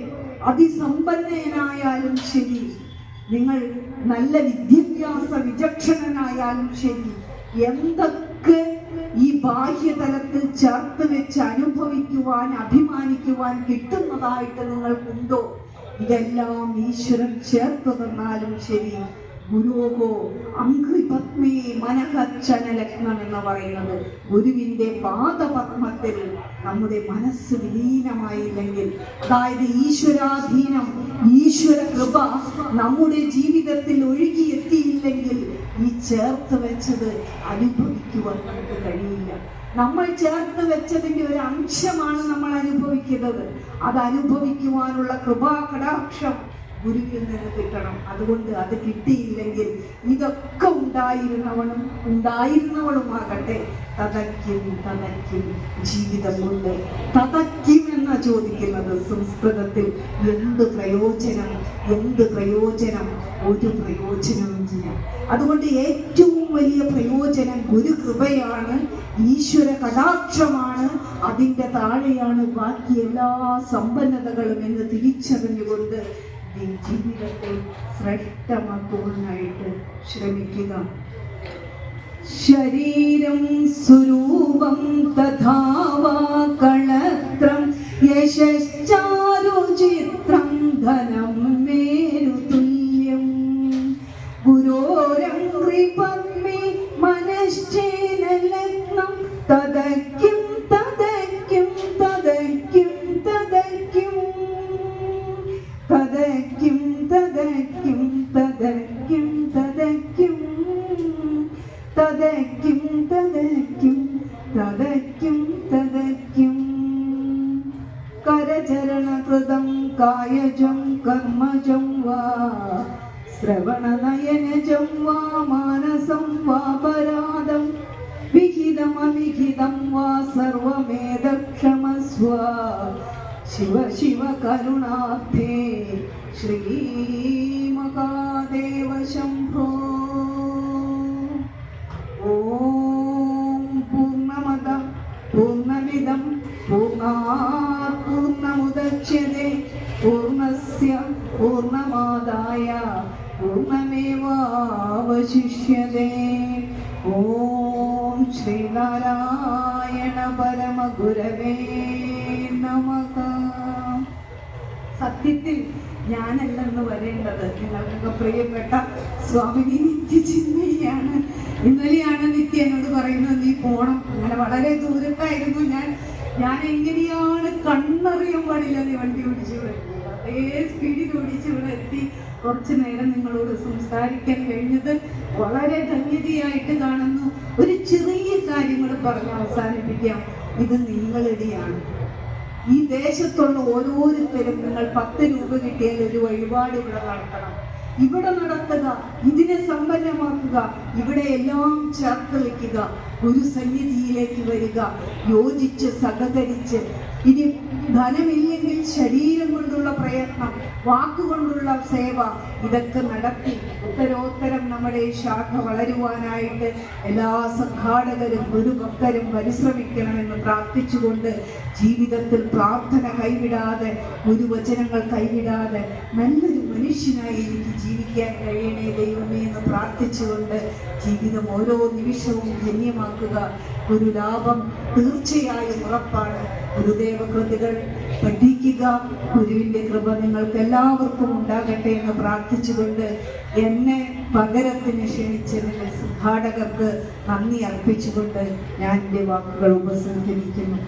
അതിസമ്പന്നനായാലും ശരി, നിങ്ങൾ നല്ല വിദ്യാഭ്യാസ വിചക്ഷണനായാലും ശരി, എന്തൊക്കെ ഈ ബാഹ്യതലത്തിൽ ചേർത്ത് വെച്ച് അനുഭവിക്കുവാൻ അഭിമാനിക്കുവാൻ കിട്ടുന്നതായിട്ട് നിങ്ങൾക്കുണ്ടോ, ഇതെല്ലാം ഈശ്വരൻ ചേർത്ത് തന്നാലും ശരി. ഗുരുവോ അംഘ്രിപത്മേ മനഃചലനം എന്ന് പറയുന്നത്, ഗുരുവിന്റെ പാദപത്മത്തിൽ നമ്മുടെ മനസ്സ് വിലീനമായില്ലെങ്കിൽ, അതായത് ഈശ്വരാധീനം, ഈശ്വര കൃപ നമ്മുടെ ജീവിതത്തിൽ ഒഴുകിയെത്തിയില്ലെങ്കിൽ ഈ ചേർത്ത് വെച്ചത് അനുഭവിക്കുവാൻ നമുക്ക് കഴിയില്ല. നമ്മൾ ചേർത്ത് വെച്ചതിന്റെ ഒരു അംശമാണ് നമ്മൾ അനുഭവിക്കുന്നത്. അത് അനുഭവിക്കുവാനുള്ള കൃപാകടാക്ഷം ഗുരുവിൽ നിന്ന് കിട്ടണം. അതുകൊണ്ട് അത് കിട്ടിയില്ലെങ്കിൽ ഇതൊക്കെ ഉണ്ടായിരുന്നവളുമാകട്ടെ തതയ്ക്കും ജീവിതം കൊണ്ട്. തതയ്ക്കും എന്നാ ചോദിക്കുന്നത് സംസ്കൃതത്തിൽ. എന്ത് പ്രയോജനം? ഒരു പ്രയോജനമില്ല. അതുകൊണ്ട് ഏറ്റവും വലിയ പ്രയോജനം ഗുരുകൃപയാണ്, ഈശ്വര കടാക്ഷമാണ്. അതിൻ്റെ താഴെയാണ് ബാക്കി എല്ലാ സമ്പന്നതകളും എന്ന് തിരിച്ചറിഞ്ഞുകൊണ്ട് ജീവിതത്തെ ശ്രേഷ്ഠമാക്കുവാനായിട്ട് ശ്രമിക്കുക. ശരീരം സ്വരൂപം തഥാവാ കളത്രം യശശ്ചാരുചിത്രം ധനം മേരു തുല്യം ഗുരോരംഘ്രിപത്മേ മനശ്ചേന ലഗ്നം തദയ്ക്കും തദയ്ക്കും തദയ്ക്കും തദയ്ക്കും തദയ്ക്കും തദയ്ക്കും തദയ്ക്കും തദയ്ക്കും തദയ്ക്കും തദയ്ക്കും തദയ്ക്കും തദയ്ക്കും കരചരണകൃതം കായജം കർമ്മജം വാ ശ്രവണനയനജം വാ മാനസം വാപരാധം വിഹിതമവിഹിതം വാ സർവമേതക്ഷമസ്വ ശിവ ശിവ കരുണാബ്ധേ ശ്രീമഹാദേവ ശംഭോ. ഓം പൂർണ്ണമദ പൂർണ്ണമിദം പൂർണ്ണാത് പൂർണ്ണമുദച്യതേ പൂർണ്ണസ്യ പൂർണ്ണമാദായ പൂർണ്ണമേവാവശിഷ്യതേ. ഓം ശ്രീനാരായണ പരമഗുരവേ നമഃ. സത്യത്തിൽ ഞാനല്ലെന്ന് വരേണ്ടത് നിങ്ങൾക്കൊക്കെ പ്രിയപ്പെട്ട സ്വാമിനി നിത്യചിന്മയാണ്. ഇന്നലെയാണ് നിത്യ എന്നോട് പറയുന്നത് നീ പോണം. അങ്ങനെ വളരെ ദൂരത്തായിരുന്നു ഞാൻ എങ്ങനെയാണ് കണ്ണറിയാൻ പാടില്ല നീ വണ്ടി ഓടിച്ച് ഇവിടെ അതേ സ്പീഡിൽ ഓടിച്ച് ഇവിടെ എത്തി കുറച്ചു നേരം നിങ്ങളോട് സംസാരിക്കാൻ കഴിഞ്ഞത് വളരെ ധന്യതയായിട്ട് കാണുന്നു. ഒരു ചെറിയ കാര്യങ്ങൾ പറഞ്ഞ് അവസാനിപ്പിക്കാം. ഇത് നിങ്ങളുടെയാണ്. ഈ ദേശത്തുള്ള ഓരോരുത്തരും നിങ്ങൾ 10 രൂപ കിട്ടിയാൽ ഒരു വഴിപാട് ഇവിടെ നടത്തണം. ഇവിടെ നടത്തുക, ഇതിനെ സമ്പന്നമാക്കുക, ഇവിടെ എല്ലാം ചേർത്ത് വയ്ക്കുക, ഒരു സന്നിധിയിലേക്ക് വരിക, യോജിച്ച് സഹകരിച്ച്. ഇനി ധനമില്ലെങ്കിൽ ശരീരം കൊണ്ടുള്ള പ്രയത്നം, വാക്കുകൊണ്ടുള്ള സേവ, ഇതൊക്കെ നടത്തി ഉത്തരോത്തരം നമ്മുടെ ഈ ശാഖ വളരുവാനായിട്ട് എല്ലാ സംഘാടകരും ഗുരുഭക്തരും പരിശ്രമിക്കണമെന്ന് പ്രാർത്ഥിച്ചുകൊണ്ട് ജീവിതത്തിൽ പ്രാർത്ഥന കൈവിടാതെ ഗുരുവചനങ്ങൾ കൈവിടാതെ നല്ലൊരു മനുഷ്യനായി എനിക്ക് ജീവിക്കാൻ കഴിയണേ ദൈവമേ എന്ന് പ്രാർത്ഥിച്ചുകൊണ്ട് ജീവിതം ഓരോ നിമിഷവും ധന്യമാക്കുക. ഒരു ലാഭം തീർച്ചയായും ഉറപ്പാണ്. ഗുരുദേവ കൃതികൾ പഠിക്കുക. ഗുരുവിൻ്റെ കൃപ നിങ്ങൾക്ക് എല്ലാവർക്കും ഉണ്ടാകട്ടെ എന്ന് പ്രാർത്ഥിച്ചുകൊണ്ട് എന്നെ പകരത്തിന് ക്ഷണിച്ചതിന് സംഘാടകർക്ക് നന്ദി അർപ്പിച്ചുകൊണ്ട് ഞാൻ എൻ്റെ വാക്കുകൾ ഉപസംഹരിക്കുന്നു.